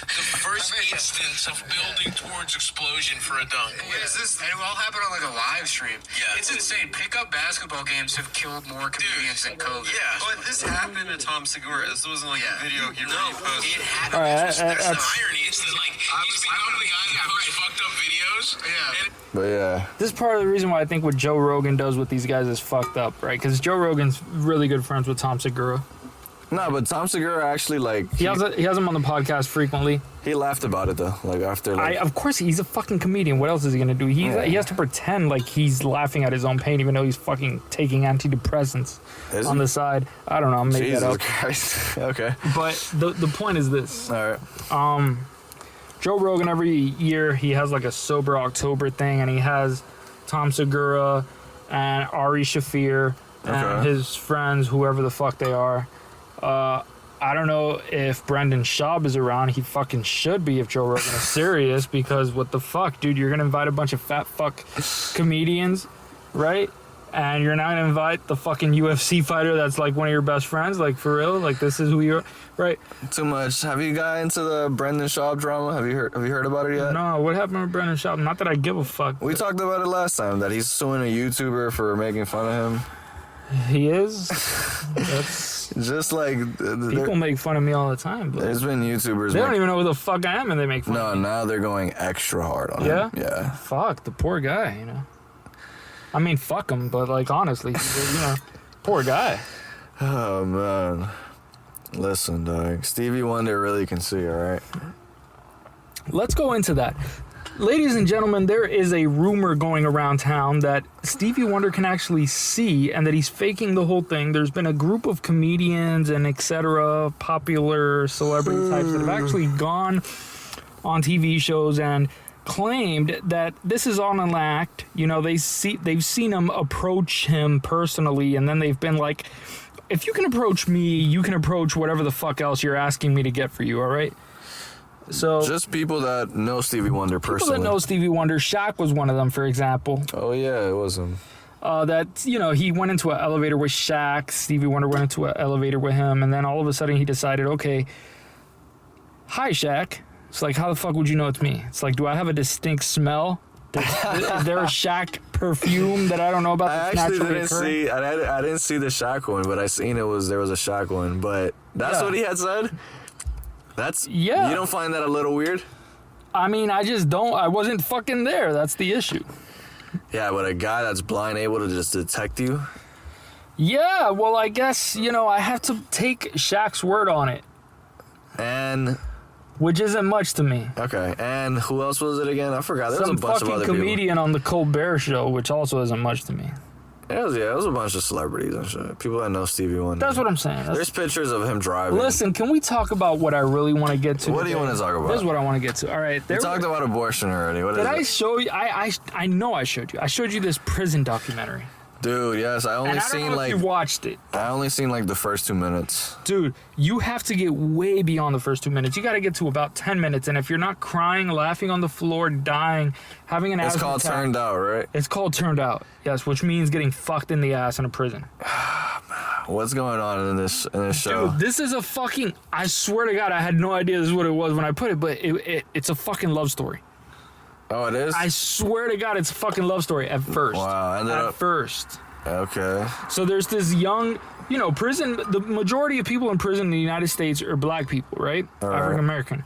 The first instance of building towards explosion for a dunk. What is this? And it all happened on like a live stream. Yeah. It's insane. Pickup basketball games have killed more comedians than COVID. Yeah. But this happened to Tom Segura. This wasn't like a video he really posted. It happened. All right, That's the that's- irony. It's that, like, he's become the guy that posts fucked up videos. Yeah. But yeah. This is part of the reason why I think what Joe Rogan does with these guys is fucked up, right? Because Joe Rogan's really good friends with Tom Segura. No, but Tom Segura actually like He has him on the podcast frequently. he laughed about it though. Like after like Of course, he's a fucking comedian. What else is he gonna do? He has to pretend like he's laughing at his own pain, even though he's fucking taking antidepressants Is on he? the side. I don't know. I'm making that Jesus up. Christ. Okay. But the point is this. All right. Joe Rogan every year he has like a sober October thing, and he has Tom Segura and Ari Shaffir and Okay. his friends, whoever the fuck they are. I don't know if Brendan Schaub is around. He fucking should be if Joe Rogan is serious, because what the fuck, dude? You're gonna invite a bunch of fat fuck comedians, right? And you're not gonna invite the fucking UFC fighter that's like one of your best friends, like for real? Like this is who you're, right? Too much. Have you got into the Brendan Schaub drama? Have you heard about it yet? No, what happened with Brendan Schaub? Not that I give a fuck. We talked about it last time that he's suing a YouTuber for making fun of him. He is. That's Just like people make fun of me all the time, but there's been YouTubers. they don't even know who the fuck I am, and they make fun. No, of me. now they're going extra hard on Yeah? him. Yeah. Fuck the poor guy, you know. I mean, fuck him, but like honestly, you know, poor guy. Oh man. Listen, dog. Stevie Wonder really can see, all right? Let's go into that. Ladies and gentlemen, there is a rumor going around town that Stevie Wonder can actually see and that he's faking the whole thing. There's been a group of comedians and etc., popular celebrity types that have actually gone on TV shows and claimed that this is all an act. You know, they've seen him approach him personally, and then they've been like, if you can approach me, you can approach whatever the fuck else you're asking me to get for you, all right? So Just people that know Stevie Wonder people personally. that know Stevie Wonder, Shaq was one of them, for example. Oh yeah, it was him. That, you know, he went into an elevator with Shaq. Stevie Wonder went into an elevator with him, and then all of a sudden he decided, okay, hi Shaq, It's like, how the fuck would you know it's me? It's like, do I have a distinct smell? Is there a shack perfume that I don't know about? I That's actually naturally didn't occurring? see. I didn't see the shack one, but I seen there was a shack one. But that's Yeah. what he had said. That's Yeah. You don't find that a little weird? I mean, I just don't. I wasn't fucking there. That's the issue. Yeah, but a guy that's blind able to just detect you. Yeah, well, I guess, I have to take Shaq's word on it, And which isn't much to me. okay, and who else was it again? I forgot. There was Some a bunch of fucking other comedian on the Colbert Show, which also isn't much to me. people. It was a bunch of celebrities and shit. People that know Stevie Wonder. That's what I'm saying. There's pictures of him driving. Listen, can we talk about what I really want to get to? What do you today? want to talk about? This is what I want to get to. All right, We talked about abortion already. What is Did I it? show you? I know I showed you. I showed you this prison documentary. Dude, yes, I only And I don't seen know like if you watched it. I only seen like the first 2 minutes. Dude, you have to get way beyond the first 2 minutes. You got to get to about 10 minutes. And if you're not crying, laughing on the floor, dying, having an It's asthma called attack, Turned Out, right? It's called Turned Out. Yes, which means getting fucked in the ass in a prison. What's going on in this show? Dude, this is a fucking... I swear to God, I had no idea this is what it was when I put it, but it's a fucking love story. Oh, it is? I swear to God, it's a fucking love story at first. Wow, At first. Okay. So there's this young, prison, the majority of people in prison in the United States are black people, right? All right. African American.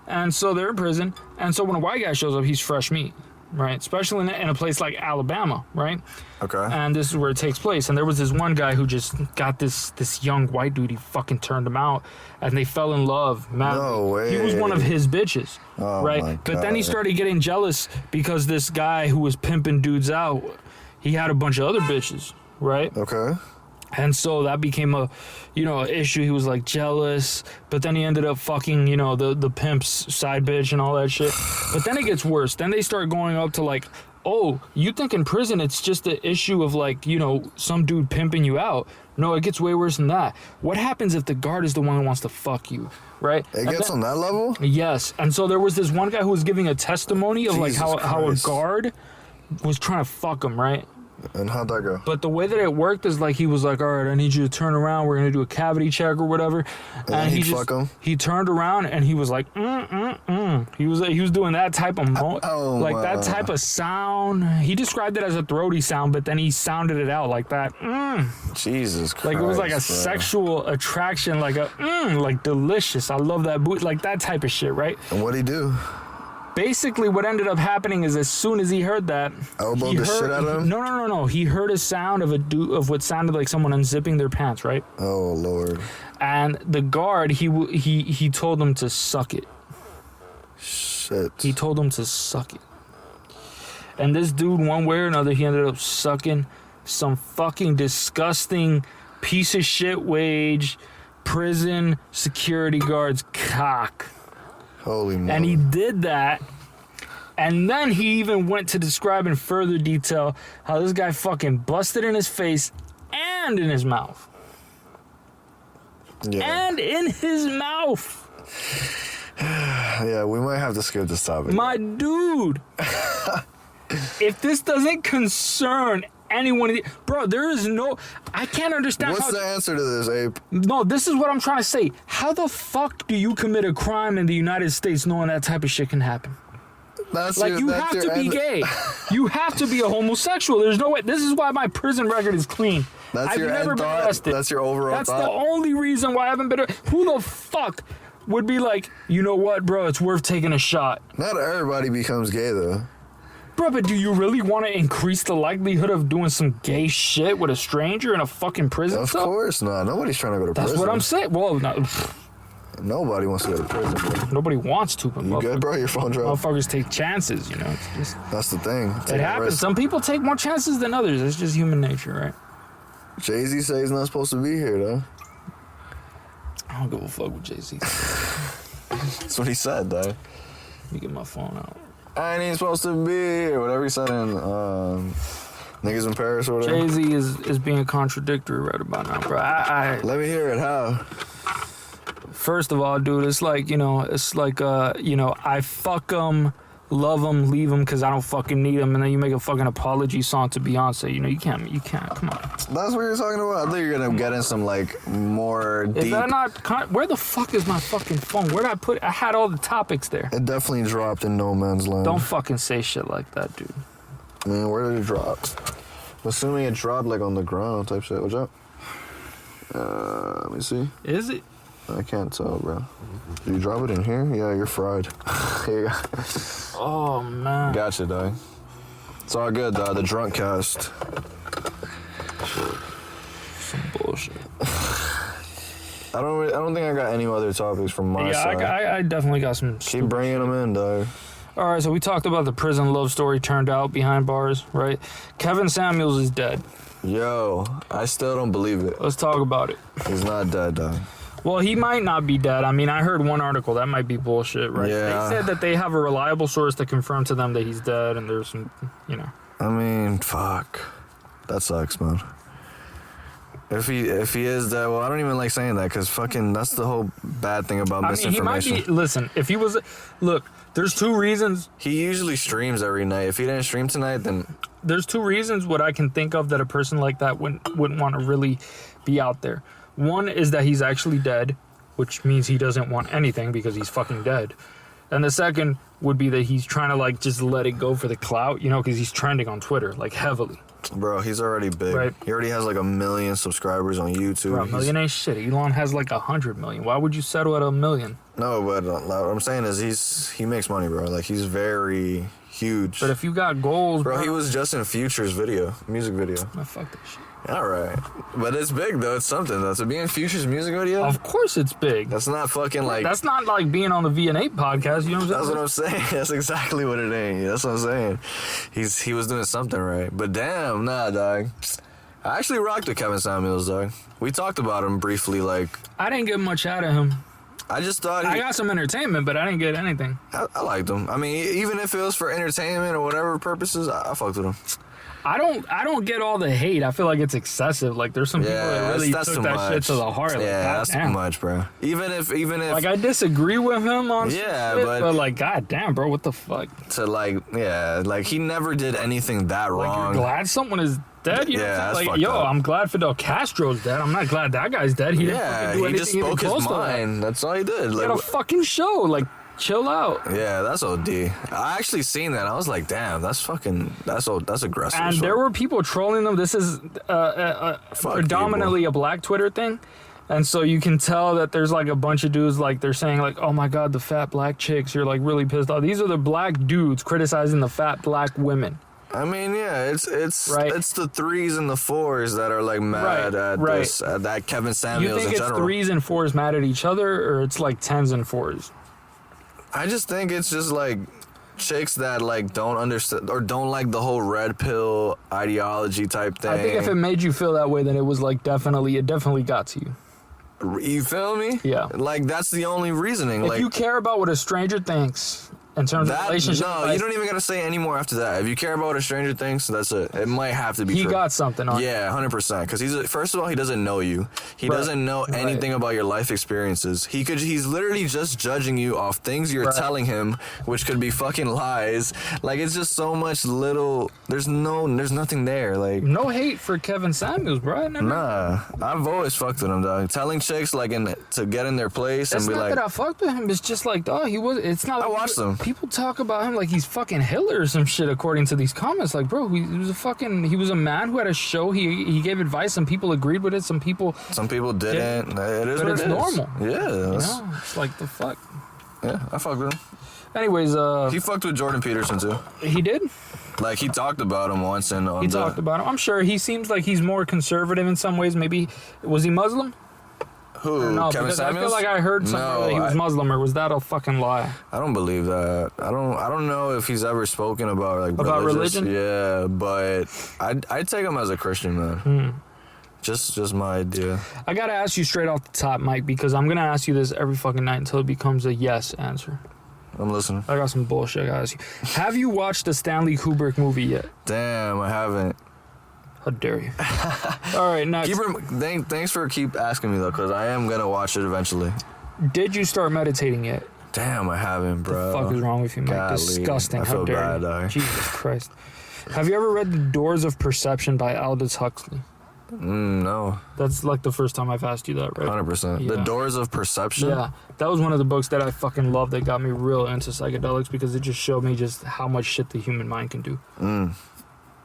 And so they're in prison. And so when a white guy shows up, he's fresh meat, right? Especially in a place like Alabama, right? Okay. And this is where it takes place. And there was this one guy who just got this young white dude. He fucking turned him out. And they fell in love. Man, No way. He was one of his bitches, Oh, right? my But then he God. started getting jealous because this guy who was pimping dudes out, he had a bunch of other bitches, right? Okay. And so that became a issue. He was like jealous, but then he ended up fucking, the pimp's side bitch and all that shit. But then it gets worse. Then they start going up to like, oh, you think in prison it's just the issue of like, some dude pimping you out. No, it gets way worse than that. What happens if the guard is the one who wants to fuck you, right? It gets on that level? Yes. And so there was this one guy who was giving a testimony of like Jesus how a Christ. guard was trying to fuck him, right? And how'd that go? But the way that it worked is like he was like, all right, I need you to turn around. We're gonna do a cavity check or whatever. And he'd fuck him? He turned around and he was like, He was doing that type of that type of sound. He described it as a throaty sound, but then he sounded it out like that. Jesus Christ. Like it was like a bro. sexual attraction, like a like delicious. I love that boot, like that type of shit, right? And what'd he do? Basically, what ended up happening is as soon as he heard that, Elbowed the shit out of him? No. He heard a sound of what sounded like someone unzipping their pants, right? Oh, Lord. And the guard, he told him to suck it. Shit. He told him to suck it. And this dude, one way or another, he ended up sucking some fucking disgusting piece of shit wage prison security guard's cock. Holy moly. And he did that. And then he even went to describe in further detail how this guy fucking busted in his face and in his mouth. Yeah. And in his mouth. Yeah, we might have to skip this topic. My dude. If this doesn't concern anyone, bro, there is no, I can't understand What's how. the answer to this, Ape? No, this is what I'm trying to say. How the fuck do you commit a crime in the United States knowing that type of shit can happen? That's Like, you that's have your to be end- gay. You have to be a homosexual. There's no way. This is why my prison record is clean. That's I've your never end been thought? arrested. That's your overall That's thought? the only reason why I haven't been. Who the fuck would be like, you know what, bro? It's worth taking a shot. Not everybody becomes gay, though. Bro, but do you really want to increase the likelihood of doing some gay shit with a stranger in a fucking prison Of cell? course not. Nobody's trying to go to That's prison. what I'm saying. Well, no, Nobody wants to go to prison, bro. nobody wants to, but You good, bro? Your phone dropped? motherfuckers take chances, you know. It's just, That's the thing. it happens. Some people take more chances than others. It's just human nature, right? Jay-Z says he's not supposed to be here, though. I don't give a fuck with Jay-Z. That's what he said, though. Let me get my phone out. I ain't even supposed to be here. Whatever he said in Niggas in Paris or whatever. Jay-Z is being contradictory right about now, bro. Let me hear it. How? First of all, dude, it's like, I fuck 'em love him, leave him because I don't fucking need him, and then you make a fucking apology song to Beyonce. You know, you can't. Come on. That's what you're talking about. I think you're gonna get in some like more deep. Is that not? Where the fuck is my fucking phone? Where did I put it? I had all the topics there. It definitely dropped in no man's land. Don't fucking say shit like that, dude. I mean, where did it drop? I'm assuming it dropped like on the ground type shit. What's up? Let me see. Is it? I can't tell, bro. Did you drop it in here? Yeah, you're fried. Here you go. Oh, man. Gotcha, dog. It's all good, dog. The drunk cast. Some bullshit. I don't think I got any other topics from my side. I definitely got some. Keep bringing them in, dog. All right, so we talked about the prison love story turned out behind bars, right? Kevin Samuels is dead. Yo, I still don't believe it. Let's talk about it. He's not dead, dog. Well, he might not be dead. I mean, I heard one article. That might be bullshit, right? Yeah. They said that they have a reliable source to confirm to them that he's dead, and there's some, you know. I mean, fuck. That sucks, man. If he is dead, well, I don't even like saying that because fucking that's the whole bad thing about misinformation. I mean, he might be. Listen, if he was, look, there's two reasons. He usually streams every night. If he didn't stream tonight, then there's two reasons what I can think of that a person like that wouldn't want to really be out there. One is that he's actually dead, which means he doesn't want anything because he's fucking dead. And the second would be that he's trying to like just let it go for the clout, you know, because he's trending on Twitter like heavily. Bro, he's already big. Right. He already has like 1 million subscribers on YouTube. Bro, 1 million ain't shit. Elon has like 100 million. Why would you settle at 1 million? No, but what I'm saying is he makes money, bro. Like he's very huge. But if you got goals, bro, he was just in Future's music video. Man, fuck that shit. All right, but it's big though. It's something though. To be in Future's music video, of course it's big. That's not fucking like. That's not like being on the V N APE podcast. You know what I'm saying? That's what I'm saying. That's exactly what it ain't. That's what I'm saying. He was doing something right, but damn, nah, dog. I actually rocked with Kevin Samuels, dog. We talked about him briefly, like. I didn't get much out of him. I just thought I got some entertainment, but I didn't get anything. I liked him. I mean, even if it was for entertainment or whatever purposes, I fucked with him. I don't get all the hate. I feel like it's excessive. Like there's some people that really took that shit to the heart. Like, yeah, that's too much, bro. Even if like I disagree with him on shit, but like goddamn, bro, what the fuck? To like he never did anything that like, wrong. You're glad someone is dead? You know that's like fucked up. I'm glad Fidel Castro's dead. I'm not glad that guy's dead. He didn't fucking do anything. He just spoke his mind. That's all he did. He like had a fucking show. Like chill out. Yeah, that's OD. I actually seen that. I was like, damn, that's aggressive. And there were people trolling them. This is predominantly a black Twitter thing. And so you can tell that there's like a bunch of dudes like they're saying like, oh my God, the fat black chicks. You're like really pissed off. These are the black dudes criticizing the fat black women. I mean, yeah, it's right. It's the 3s and the 4s that are like mad at this, at that Kevin Samuels. You think it's 3s and 4s mad at each other, or it's like 10s and 4s? I just think it's just like chicks that like don't understand or don't like the whole red pill ideology type thing. I think if it made you feel that way, then it was like it definitely got to you. You feel me? Yeah. Like that's the only reasoning. If you care about what a stranger thinks in terms of relationship, no, you don't even gotta say any more after that. If you care about what a stranger thinks, that's it. It might have to be true. He got something on. Yeah, 100%. Because first of all, he doesn't know you. He doesn't know anything about your life experiences. He's literally just judging you off things you're telling him, which could be fucking lies. Like it's just so much little. There's nothing there. Like no hate for Kevin Samuels, bro. Nah, I've always fucked with him, dog. Telling chicks like to get in their place and be like. It's not that I fucked with him. It's just like, dog, he was. It's not. I watched him. People talk about him like he's fucking Hitler or some shit, according to these comments. Like, bro, he was a man who had a show. He gave advice. Some people agreed with it. Some people didn't. It is but what it's it is. normal. Yeah. It's like the fuck. Yeah, I fucked with him. Anyways, he fucked with Jordan Peterson too. He did? Like he talked about him once and he talked about him. I'm sure he seems like he's more conservative in some ways. Maybe was he Muslim? Who? No, Kevin Samuels? I feel like I heard somewhere that he was Muslim, or was that a fucking lie? I don't believe that. I don't know if he's ever spoken about like religion. Yeah, but I'd take him as a Christian man. Just my idea. I gotta ask you straight off the top, Mike, because I'm gonna ask you this every fucking night until it becomes a yes answer. I'm listening. I got some bullshit I gotta ask you. Have you watched the Stanley Kubrick movie yet? Damn, I haven't. How dare you? All right, next. Thanks for keep asking me though, because I am gonna watch it eventually. Did you start meditating yet? Damn, I haven't, bro. What the fuck is wrong with you, Mike? Golly. Disgusting. I How feel dare bad, you? dog. Jesus Christ. Have you ever read The Doors of Perception by Aldous Huxley? No. That's like the first time I've asked you that, right? 100%. Yeah. The Doors of Perception? Yeah, that was one of the books that I fucking loved that got me real into psychedelics because it just showed me just how much shit the human mind can do.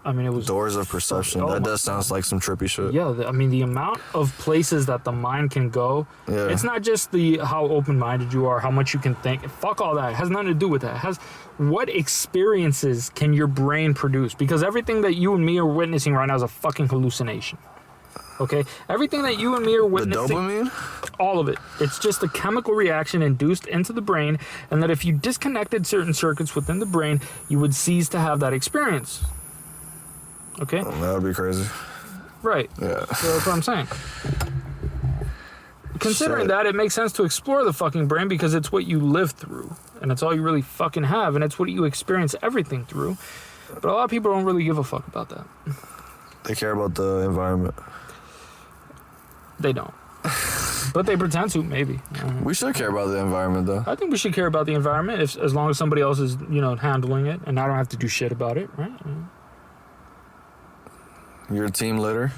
I mean, it was... Doors of Perception. Oh That my does sound like some trippy shit. Yeah, I mean, the amount of places that the mind can go, Yeah. it's not just how open-minded you are, how much you can think. Fuck all that. It has nothing to do with that. It has what experiences can your brain produce? Because everything that you and me are witnessing right now is a fucking hallucination. Okay? Everything that you and me are The witnessing... dopamine? All of it. It's just a chemical reaction induced into the brain, and that if you disconnected certain circuits within the brain, you would cease to have that experience. Okay? That would be crazy. Right. Yeah. So that's what I'm saying. Considering Shit. that, it makes sense to explore the fucking brain because it's what you live through, and it's all you really fucking have, and it's what you experience everything through. But a lot of people don't really give a fuck about that. They care about the environment. They don't. But they pretend to, maybe. I don't know. We should care about the environment, though. I think we should care about the environment as long as somebody else is, handling it, and I don't have to do shit about it, right? You're a team litter?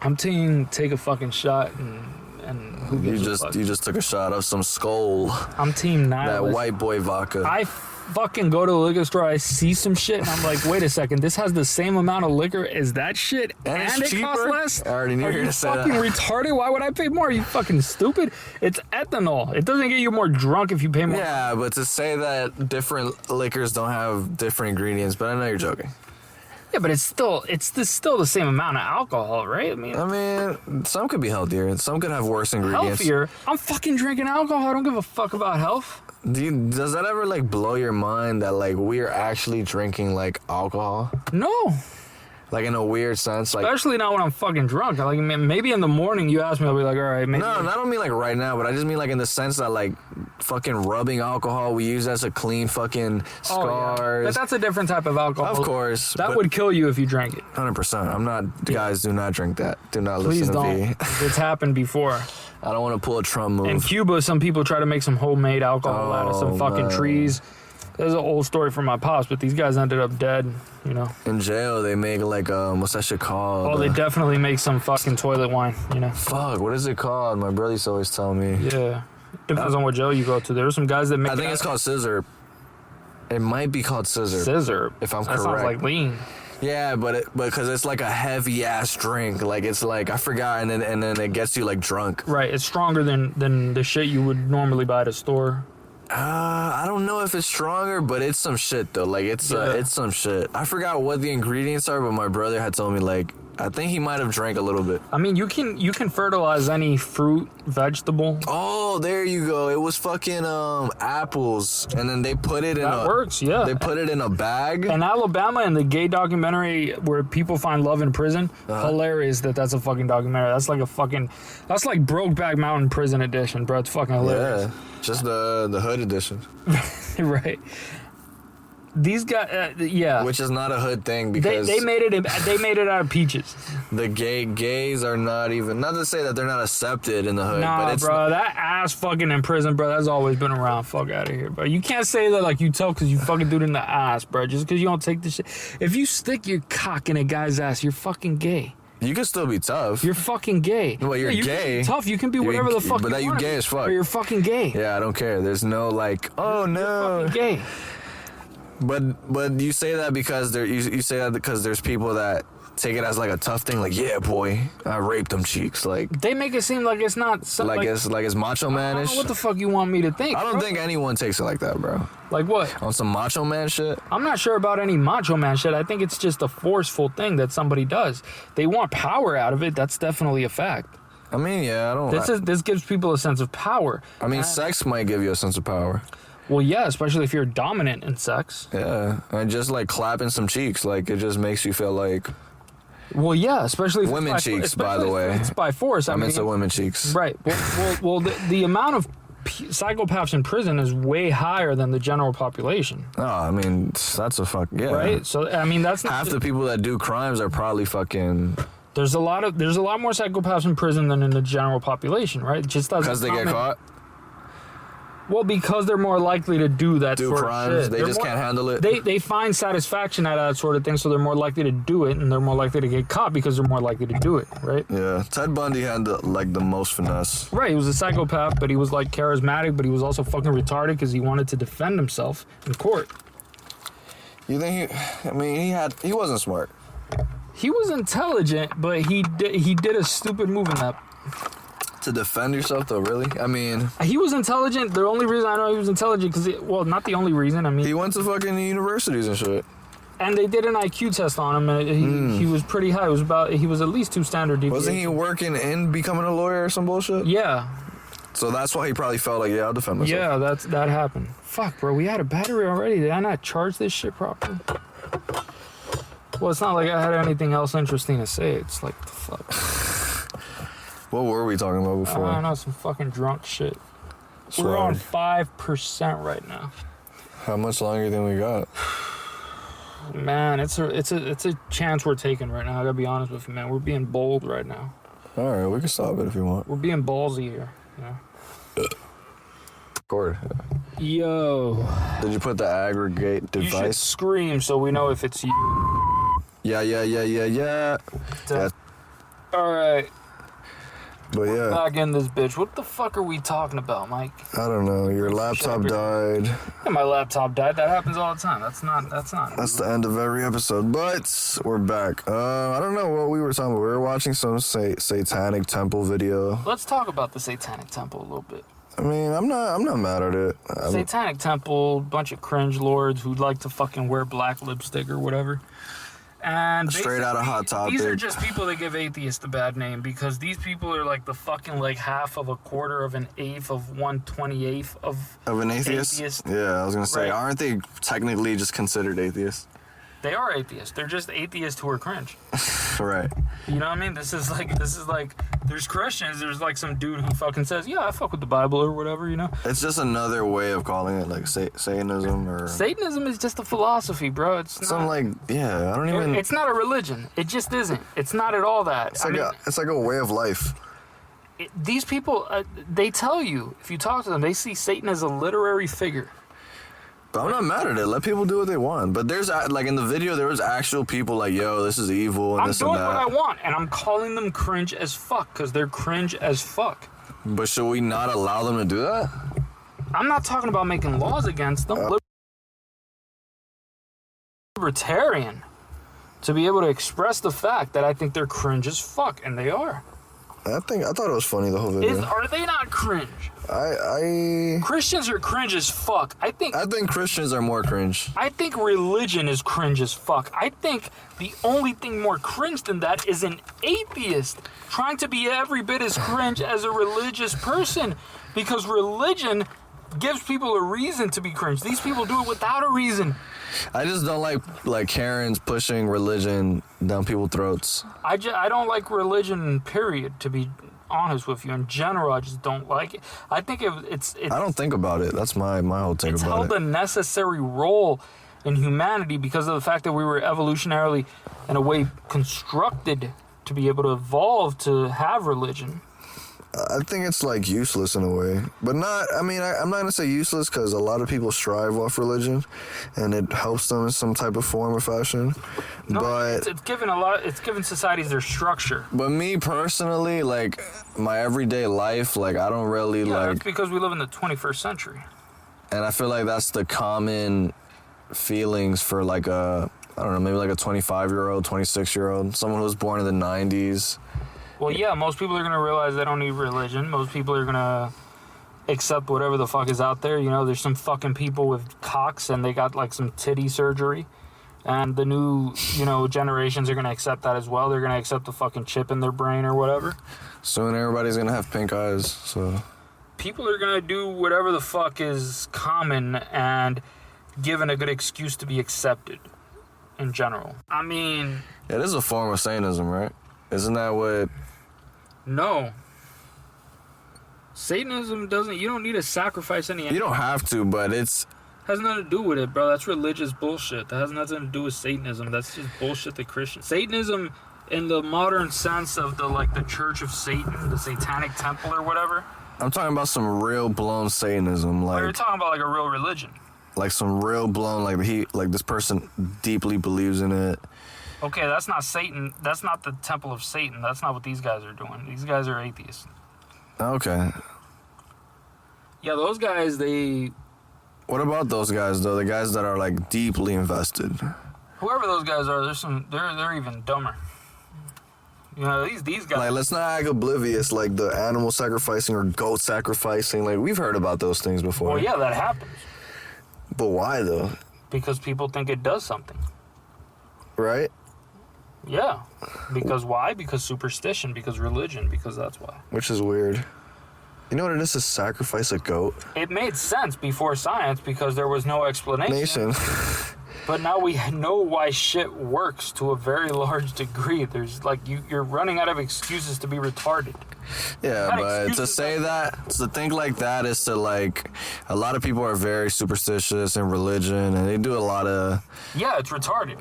I'm team take a fucking shot and who You gives a fuck? just took a shot of some skull. I'm team That nihilist. white boy vodka. I fucking go to the liquor store, I see some shit, and I'm like, wait a second, this has the same amount of liquor as that shit, And it's it costs cheaper? less? I already knew Are you were you gonna say fucking that. retarded? Why would I pay more? Are you fucking stupid? It's ethanol. It doesn't get you more drunk if you pay more. Yeah, but to say that different liquors don't have different ingredients, but I know you're joking. Yeah, but it's still the same amount of alcohol, right? I mean, Some could be healthier, and some could have worse ingredients. healthier. I'm fucking drinking alcohol. I don't give a fuck about health. Does that ever blow your mind that we're actually drinking alcohol? No. In a weird sense, Especially not when I'm fucking drunk. Maybe in the morning you ask me, I'll be like, all right, maybe. No, I don't mean right now, but I just mean in the sense that fucking rubbing alcohol we use as a clean fucking scars. Oh, yeah. But that's a different type of alcohol. Of course. That would kill you if you drank it. 100%. I'm not. Guys, do not drink that. Do not Please listen to don't. me. It's happened before. I don't want to pull a Trump move. In Cuba, some people try to make some homemade alcohol out of some fucking man. trees. There's an old story from my pops, but these guys ended up dead, In jail, they make what's that shit called? Oh, they definitely make some fucking toilet wine, Fuck, what is it called? My brother used to always tell me. Yeah. Depends on what jail you go to. There's some guys that make I think it's called scissor. It might be called scissor. scissor. If I'm that correct. sounds like lean. Yeah, but because it's a heavy ass drink. It's I forgot, and then it gets you drunk. Right, it's stronger than the shit you would normally buy at a store. I don't know if it's stronger, but it's some shit though. It's some shit. I forgot what the ingredients are, but my brother had told me I think he might have drank a little bit. I mean, you can fertilize any fruit, vegetable. Oh, there you go. It was fucking apples, and then they put it in That works, yeah. They put it in a bag. In Alabama, in the gay documentary where people find love in prison, hilarious that's a fucking documentary. That's like Brokeback Mountain prison edition, bro. It's fucking hilarious. Yeah, just the hood edition, Right. These guys, yeah. which is not a hood thing because They made it out of peaches. the gays are not to say that they're not accepted in the hood, Nah, but it's bro, that ass fucking in prison, bro, that's always been around. Fuck out of here, bro. You can't say that you tell because you fucking do it in the ass, bro. Just because you don't take the shit. If you stick your cock in a guy's ass, you're fucking gay. you can still be tough. You're fucking gay. Well, you're you gay. Can be tough. You can be You're whatever the fuck but you that you want. gay as fuck. But you're fucking gay. Yeah, I don't care. There's no oh no. Fucking gay. But you say that because you say that because there's people that take it as a tough thing. Yeah, boy, I raped them cheeks. They make it seem like it's not something it's macho I don't manish. know what the fuck you want me to think? I don't bro. think anyone takes it like that, bro. Like what? On some macho man shit. I'm not sure about any macho man shit. I think it's just a forceful thing that somebody does. They want power out of it. That's definitely a fact. I mean, yeah, I don't. This gives people a sense of power. I mean, sex might give you a sense of power. Well, yeah, especially if you're dominant in sex. Yeah, and just clapping some cheeks, it just makes you feel Well, yeah, especially if women it's by, cheeks, by the especially way. if it's by force. I mean, meant to women cheeks. Right. Well, the amount of psychopaths in prison is way higher than the general population. Oh, I mean, that's a yeah. Right. So I mean, that's not Half the people that do crimes are probably fucking There's a lot more psychopaths in prison than in the general population, right? It just doesn't because they get caught. Well, because they're more likely to do that Do sort crimes. of shit. They They're just more- can't handle it. They find satisfaction out of that sort of thing, so they're more likely to do it, and they're more likely to get caught because they're more likely to do it, right? Yeah. Ted Bundy had the most finesse. Right, he was a psychopath, but he was like charismatic, but he was also fucking retarded because he wanted to defend himself in court. You think he wasn't smart. He was intelligent, but he did a stupid move in that. To defend yourself, though, really? I mean, He was intelligent. The only reason I know he was intelligent because, well, not the only reason. I mean, he went to fucking universities and shit. and they did an IQ test on him, and he was pretty high. He was at least 2 standard deviations. Wasn't he working in becoming a lawyer or some bullshit? Yeah, So that's why he probably felt like, yeah, I'll defend myself. yeah, that happened. Fuck, bro, we had a battery already. Did I not charge this shit properly? Well, it's not like I had anything else interesting to say. It's like, the fuck. What were we talking about before? I don't know, some fucking drunk shit. Sorry. We're on 5% right now. How much longer do we got? Man, it's a chance we're taking right now. I gotta be honest with you, man. We're being bold right now. All right, we can stop it if you want. We're being ballsy here. You know? Record. Yo, Did you put the aggregate you should device? scream so we know if it's you. Yeah. Yeah. All right, But yeah, back in this bitch. What the fuck are we talking about, Mike? I don't know. Your laptop died. Yeah, my laptop died. That happens all the time. That's not. That's the end of every episode. But we're back. I don't know what we were talking about. We were watching some satanic temple video. Let's talk about the Satanic Temple a little bit. I mean, I'm not mad at it. Satanic Temple, bunch of cringe lords who'd like to fucking wear black lipstick or whatever. And Straight out of Hot Topic. These are just people that give atheists a bad name because these people are like the fucking like half of a quarter of an eighth of 1/28th of an atheist? Yeah, I was gonna say, Right. aren't they technically just considered atheists? They are atheists. They're just atheists who are cringe. Right. You know what I mean? This is like there's Christians. There's like some dude who fucking says, yeah, I fuck with the Bible or whatever. You know? It's just another way of calling it like Satanism or Satanism is just a philosophy, bro. It's not. something like I don't even. It's not a religion. It just isn't. It's not at all that. It's like a way of life. These people, they tell you, if you talk to them, they see Satan as a literary figure. But I'm not mad at it. Let people do what they want. But there's like in the video, there was actual people like, yo, this is evil and I'm this doing and that. what I want, and I'm calling them cringe as fuck, because they're cringe as fuck. But should we not allow them to do that? I'm not talking about making laws against them. Libertarian. To be able to express the fact that I think they're cringe as fuck, and they are. I thought it was funny, the whole video. Are they not cringe? I Christians are cringe as fuck. I think Christians are more cringe. I think religion is cringe as fuck. I think the only thing more cringe than that is an atheist trying to be every bit as cringe as a religious person, because religion gives people a reason to be cringe. These people do it without a reason. I just don't like Karens pushing religion down people's throats. I don't like religion, period, to be honest with you. In general, I just don't like it. I think it's I don't think about it. That's my whole take it's about held it. a necessary role in humanity because of the fact that we were evolutionarily, in a way, constructed to be able to evolve to have religion. I think it's like useless in a way, but not. I mean, I'm not gonna say useless because a lot of people strive off religion, and it helps them in some type of form or fashion. No, but it's given a lot. It's given societies their structure. But me personally, like my everyday life, like I don't really Yeah, like. that's because we live in the 21st century. And I feel like that's the common feelings for like I don't know, maybe like a 25-year-old, 26-year-old, someone who was born in the 90s. Well, yeah, most people are going to realize they don't need religion. Most people are going to accept whatever the fuck is out there. You know, there's some fucking people with cocks and they got like some titty surgery. And the new, generations are going to accept that as well. They're going to accept the fucking chip in their brain or whatever. Soon everybody's going to have pink eyes, so. People are going to do whatever the fuck is common and given a good excuse to be accepted in general. I mean... Yeah, this is a form of Satanism, right? Isn't that what... No. Satanism doesn't... You don't need to sacrifice any... You don't have to, but it's... Has nothing to do with it, bro. That's religious bullshit. That has nothing to do with Satanism. That's just bullshit that Christians... Satanism, in the modern sense of the Church of Satan, the Satanic Temple or whatever... I'm talking about some real blown Satanism, Or you're like talking about like a real religion. some real blown, like this person deeply believes in it. Okay, that's not Satan. That's not the temple of Satan. That's not what these guys are doing. These guys are atheists. Okay. Yeah, those guys, they... What about those guys though? The guys that are like deeply invested. Whoever those guys are, they're even dumber. You know, these guys... Like, let's not act oblivious, like the animal sacrificing or goat sacrificing. Like, we've heard about those things before. Well, yeah, that happens. But why though? Because people think it does something. Right? Yeah. Because why? Because superstition. Because religion. Because that's why. Which is weird. You know what it is to sacrifice a goat? It made sense before science because there was no explanation. Nation. But now we know why shit works to a very large degree. There's like you're running out of excuses to be retarded. Yeah, Not but to excuses, say that, to think like that is to like, a lot of people are very superstitious in religion and they do a lot of, Yeah, it's retarded.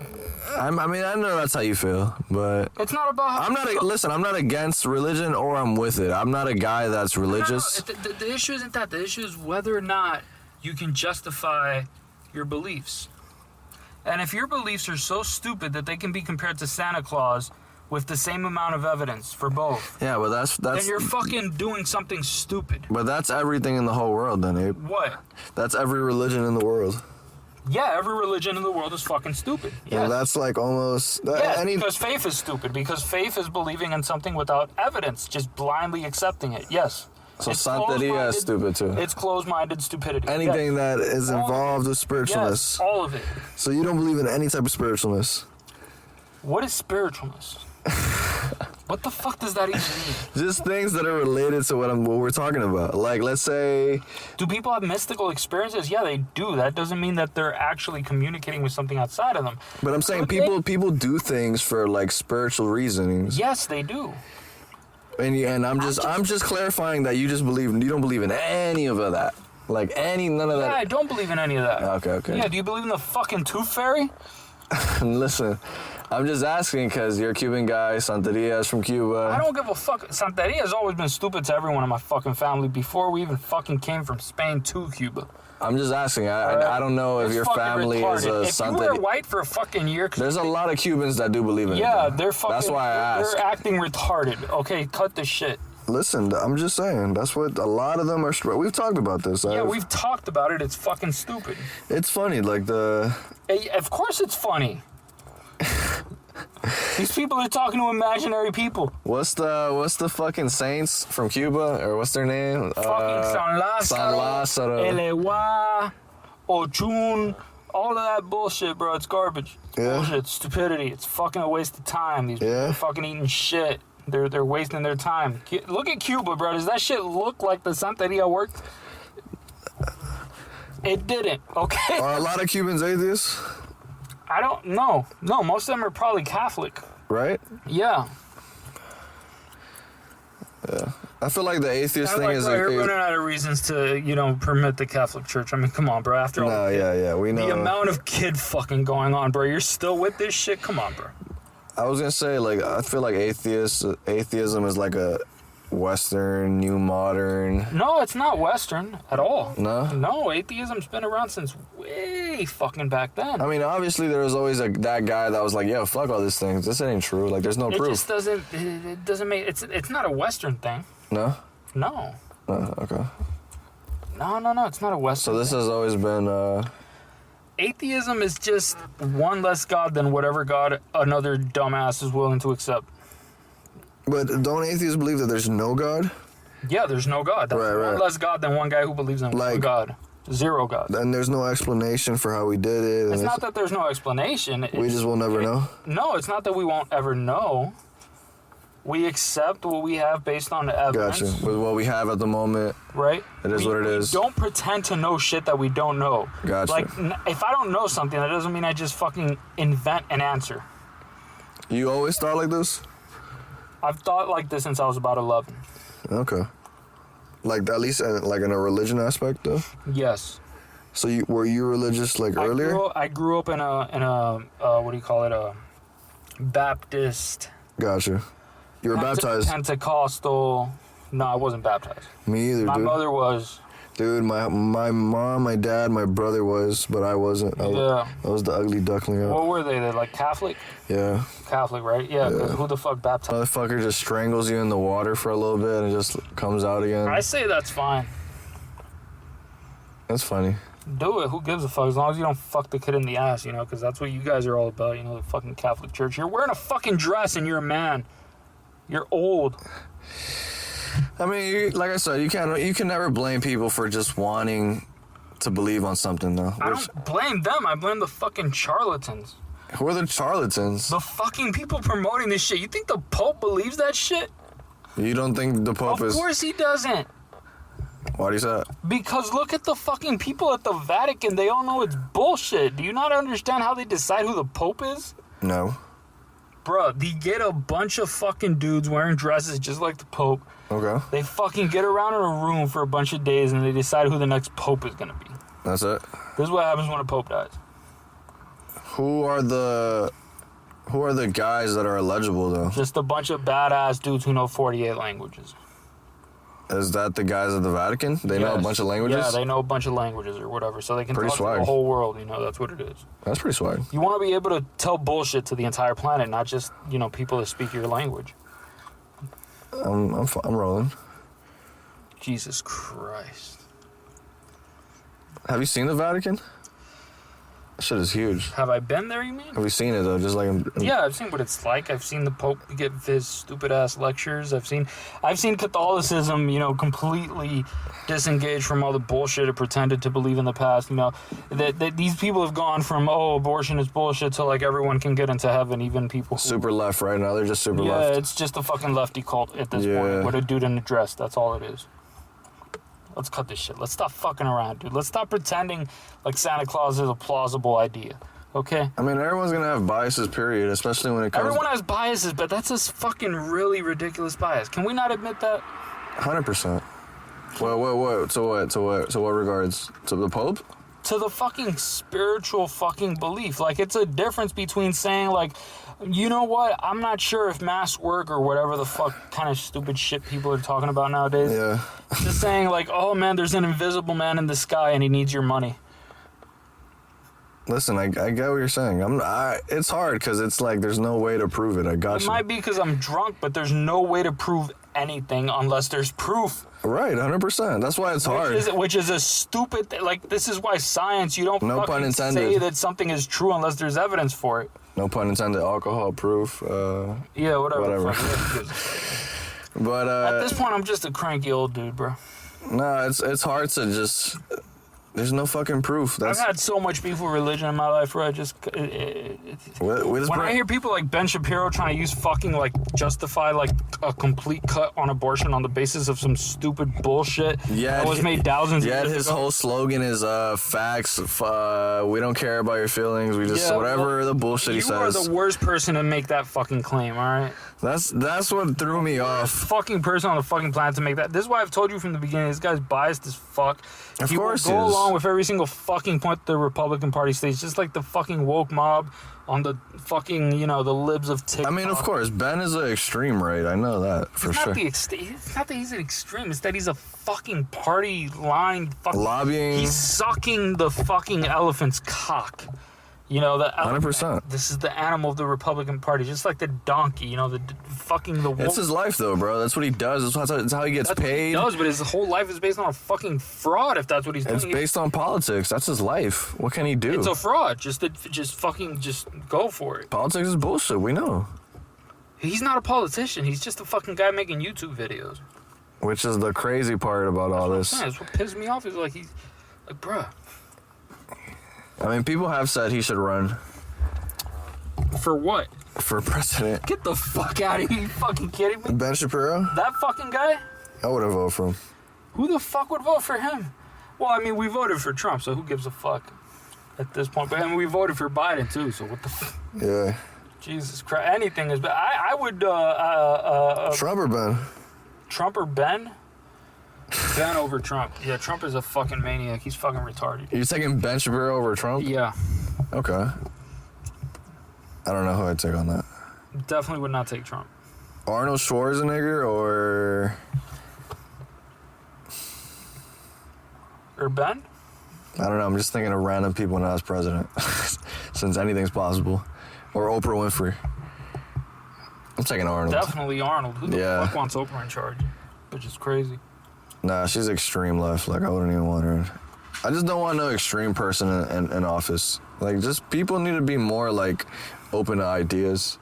I mean, I know that's how you feel, but It's not about how I'm not against religion or I'm with it. I'm not a guy that's religious. No, the issue isn't that. The issue is whether or not you can justify your beliefs. And if your beliefs are so stupid that they can be compared to Santa Claus with the same amount of evidence for both, Yeah, but that's, then you're fucking doing something stupid. but that's everything in the whole world then, Abe. What? That's every religion in the world. Yeah, every religion in the world is fucking stupid. Yeah, Yes. that's like almost, Yes, because faith is stupid. Because faith is believing in something without evidence, just blindly accepting it. Yes. so It's Santeria is closed-minded- stupid too. It's closed-minded stupidity. Anything Yes. that is All of involved it. with spiritualness. Yes, all of it. So you don't believe in any type of spiritualness. What is spiritualness? What the fuck does that even mean? Just things that are related to what we're talking about. Like, let's say, Do people have mystical experiences? Yeah, they do. That doesn't mean that they're actually communicating with something outside of them. but I'm saying But people do things for like spiritual reasonings. Yes, they do. And I'm just clarifying that you don't believe in any of that. Like none of Yeah, I that. don't believe in any of that. Okay. Yeah, do you believe in the fucking tooth fairy? Listen, I'm just asking because you're a Cuban guy. Santeria is from Cuba. I don't give a fuck. Santeria has always been stupid to everyone in my fucking family before we even fucking came from Spain to Cuba. I'm just asking. I don't know if It's your fucking family is retarded. a If you were Santeria. white for a fucking year... There's a lot of Cubans that do believe in it. Yeah, though. they're fucking... That's why I asked. They're acting retarded. Okay, cut the shit. Listen, I'm just saying. That's what a lot of them are. We've talked about this. Yeah, we've talked about it. It's fucking stupid. It's funny, like the. Hey, of course it's funny. These people are talking to imaginary people. What's the fucking saints from Cuba, or what's their name? Fucking San Lázaro, San Lázaro. Elewa, Ochun, all of that bullshit, bro. It's garbage. It's Yeah. bullshit. It's stupidity. It's fucking a waste of time. These people Yeah. are fucking eating shit. They're wasting their time. Look at Cuba, bro. Does that shit look like the Santeria worked? It didn't, okay? Are a lot of Cubans atheists? I don't know. No, most of them are probably Catholic. Right? Yeah. I feel like the atheist I'm thing like, is bro, like. you're running out of reasons to, permit the Catholic Church. I mean, come on, bro. After all No, yeah, we know. the amount of kid fucking going on, bro. You're still with this shit? Come on, bro. I was gonna say, like, I feel like atheism is like a Western, new modern. No, it's not Western at all. No? No, atheism's been around since way fucking back then. I mean, obviously there was always that guy that was like, "Yo, fuck all these things. This ain't true. Like, there's no it proof." just doesn't. It doesn't make. It's not a Western thing. No. No. Okay. No. It's not a Western. So this has always been. Atheism is just one less God than whatever God another dumbass is willing to accept. But don't atheists believe that there's no God? Yeah, there's no God. That's Right, one right. less God than one guy who believes in one Like- God. Zero God. And there's no explanation for how we did it. And It's not that there's no explanation. we just will never know. No, it's not that we won't ever know. We accept what we have based on the evidence. Gotcha. With what we have at the moment. Right? It is what it is. Don't pretend to know shit that we don't know. Gotcha. Like, if I don't know something, that doesn't mean I just fucking invent an answer. You always thought like this? I've thought like this since I was about 11. Okay. Like, at least like in a religion aspect, though? Yes. So were you religious, like, earlier? I grew up in a what do you call it? A Baptist. Gotcha. You were baptized. Pentecostal No, I wasn't baptized. Me either, My dude. mother was. Dude, my mom, my dad, my brother was, but I wasn't. I was the ugly duckling out. What were they? They're like Catholic? Yeah. Catholic, right? Yeah, because who the fuck baptized? Motherfucker just strangles you in the water for a little bit and just comes out again. I say that's fine. That's funny. Do it. Who gives a fuck? As long as you don't fuck the kid in the ass, you know, because that's what you guys are all about, you know, the fucking Catholic Church. You're wearing a fucking dress and you're a man. You're old. I mean, like I said, you can never blame people for just wanting to believe on something, though. I don't blame them. I blame the fucking charlatans. Who are the charlatans? The fucking people promoting this shit. You think the Pope believes that shit? You don't think the Pope is... Of course he doesn't. Why do you say that? Because look at the fucking people at the Vatican. They all know it's bullshit. Do you not understand how they decide who the Pope is? No. Bruh, they get a bunch of fucking dudes wearing dresses just like the Pope. Okay. They fucking get around in a room for a bunch of days and they decide who the next Pope is gonna be. That's it? This is what happens when a Pope dies. Who are the guys that are eligible, though? Just a bunch of badass dudes who know 48 languages. Is that the guys of the Vatican? They know a bunch of languages? Yeah, they know a bunch of languages or whatever, so they can Pretty talk swag. to the whole world, you know, that's what it is. That's pretty swag. You want to be able to tell bullshit to the entire planet, not just, you know, people that speak your language. I'm rolling. Jesus Christ. Have you seen the Vatican? That shit is huge. Have I been there, you mean? Have you seen it, though? Just like... Yeah, I've seen what it's like. I've seen the Pope give his stupid-ass lectures. I've seen Catholicism, you know, completely disengaged from all the bullshit it pretended to believe in the past, you know. That these people have gone from, oh, abortion is bullshit, to, like, everyone can get into heaven, even people who... Super left right now. They're just super left. Yeah, it's just a fucking lefty cult at this Yeah. point with a dude in a dress. That's all it is. Let's cut this shit. Let's stop fucking around, dude. Let's stop pretending like Santa Claus is a plausible idea. Okay? I mean, everyone's gonna have biases, period, especially when it comes... Everyone has biases, but that's a fucking really ridiculous bias. Can we not admit that? 100%. What? To what regards? To the Pope? To the fucking spiritual fucking belief. Like, it's a difference between saying, like, you know what? I'm not sure if masks work or whatever the fuck kind of stupid shit people are talking about nowadays. Yeah. Just saying, like, oh, man, there's an invisible man in the sky and he needs your money. Listen, I get what you're saying. It's hard because it's like there's no way to prove it. I got It you. might be because I'm drunk, but there's no way to prove anything unless there's proof. Right, 100%. That's why it's hard. Which is a stupid like, this is why science, you don't No pun fucking intended. say that something is true unless there's evidence for it. No pun intended. Alcohol proof. Yeah, whatever. Whatever. Fuck, But at this point, I'm just a cranky old dude, bro. no, it's hard to just. There's no fucking proof. I've had so much beef with religion in my life, bro. When I hear people like Ben Shapiro trying to use fucking, like, justify, like, a complete cut on abortion on the basis of some stupid bullshit that was made thousands of years ago. His whole slogan is facts. We don't care about your feelings. We just whatever the bullshit he says. You are the worst person to make that fucking claim, all right? That's what threw me off. Fucking person on the fucking planet to make that. This is why I've told you from the beginning. This guy's biased as fuck. Of He will course go he is. along with every single fucking point the Republican Party states, just like the fucking woke mob on the fucking, you know, the libs of TikTok. I mean, of course, Ben is an extreme right. I know that for sure. It's not that he's an extreme. It's that he's a fucking party line fucking Lobbying. He's sucking the fucking elephant's cock. You know, the 100%. This is the animal of the Republican Party, just like the donkey. You know, the wolf. It's his life, though, bro. That's what he does. That's how he gets paid. What he does, but his whole life is based on a fucking fraud. If that's what he's doing, It's based on politics. That's his life. What can he do? It's a fraud. Just go for it. Politics is bullshit. We know. He's not a politician. He's just a fucking guy making YouTube videos. Which is the crazy part about all this. That's what pissed me off. Is like he's like, bruh. I mean, people have said he should run For what? for president. Get the fuck out of here. You fucking kidding me? Ben Shapiro? That fucking guy? I would have voted for him. Who the fuck would vote for him? Well, I mean, we voted for Trump, so who gives a fuck at this point? But I mean, we voted for Biden, too, so what the fuck? Yeah. Jesus Christ. Anything is bad. I would, Trump or Ben? Trump or Ben? Ben over Trump. Yeah, Trump is a fucking maniac. He's fucking retarded. You're taking Ben Shapiro over Trump? Yeah. Okay. I don't know who I'd take on that. Definitely would not take Trump. Arnold Schwarzenegger or... Or Ben? I don't know. I'm just thinking of random people now as president, since anything's possible. Or Oprah Winfrey. I'm taking Arnold. Definitely Arnold. Who the fuck wants Oprah in charge? Which is crazy. Nah, she's extreme left. Like, I wouldn't even want her. I just don't want no extreme person in office. Like, just people need to be more, like, open to ideas.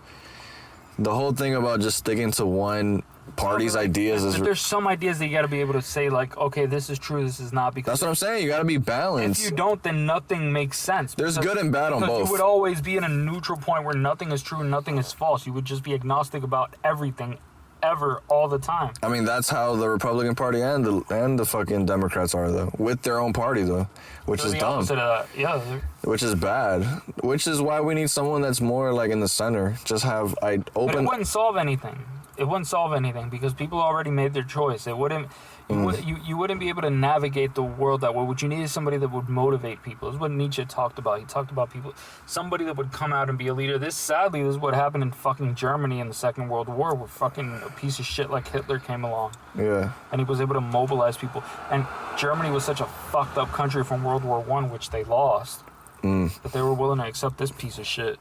The whole thing about just sticking to one party's ideas is... There's some ideas that you got to be able to say, like, okay, this is true, this is not. Because that's what I'm saying. You got to be balanced. If you don't, then nothing makes sense. There's good and bad on both. You would always be in a neutral point where nothing is true and nothing is false. You would just be agnostic about everything, ever, all the time. I mean, that's how the Republican Party and the fucking Democrats are, though. With their own party, though. Which is dumb. Opposite of that. Yeah. Which is bad. Which is why we need someone that's more, like, in the center. Just have open... But it wouldn't solve anything. It wouldn't solve anything because people already made their choice. It wouldn't. You wouldn't be able to navigate the world that way. What you need is somebody that would motivate people. This is what Nietzsche talked about. He talked about people, somebody that would come out and be a leader. Sadly, this is what happened in fucking Germany in the Second World War, where fucking a piece of shit like Hitler came along. Yeah. And he was able to mobilize people. And Germany was such a fucked up country from World War I, which they lost. But they were willing to accept this piece of shit.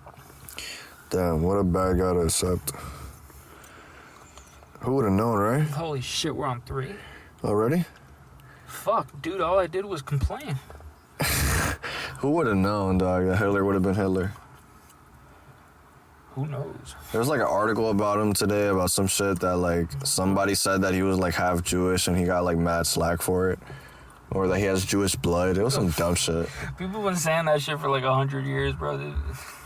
Damn, what a bad guy to accept. Who would have known, right? Holy shit, we're on 3. Already? Fuck, dude, all I did was complain. Who would have known, dog, that Hitler would have been Hitler? Who knows? There was like an article about him today about some shit that like somebody said that he was like half Jewish and he got like mad slack for it. Or that he has Jewish blood. It was some dumb shit. People been saying that shit for like 100 years, bro.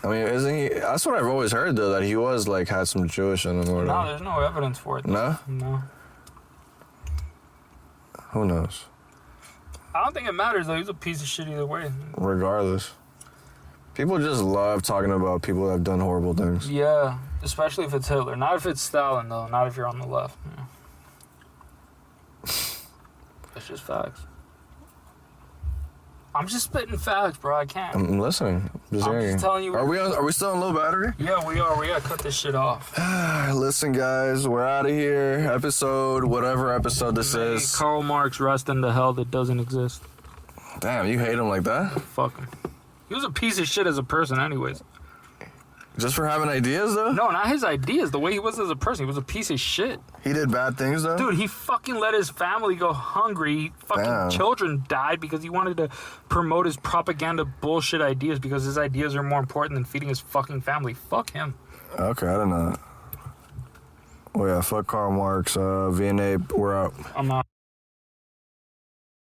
I mean, isn't he? That's what I've always heard, though, that he was like had some Jewish in him or whatever. No, there's no evidence for it. No? No. Who knows? I don't think it matters, though. He's a piece of shit either way. Regardless. People just love talking about people that have done horrible things. Yeah, especially if it's Hitler. Not if it's Stalin, though. Not if you're on the left. Yeah. It's just facts. I'm just spitting facts, bro. I can't. I'm listening. I'm just telling you. Are we still on low battery? Yeah, we are. We gotta cut this shit off. Listen, guys, we're out of here. Whatever episode this is. Karl Marx, rest in the hell that doesn't exist. Damn, you hate him like that? Fuck him. He was a piece of shit as a person, anyways. Just for having ideas, though? No, not his ideas. The way he was as a person. He was a piece of shit. He did bad things, though? Dude, he fucking let his family go hungry. Fucking children died because he wanted to promote his propaganda bullshit ideas because his ideas are more important than feeding his fucking family. Fuck him. Okay, I don't know. Oh, yeah, fuck Karl Marx. V N APE, we're out. I'm out.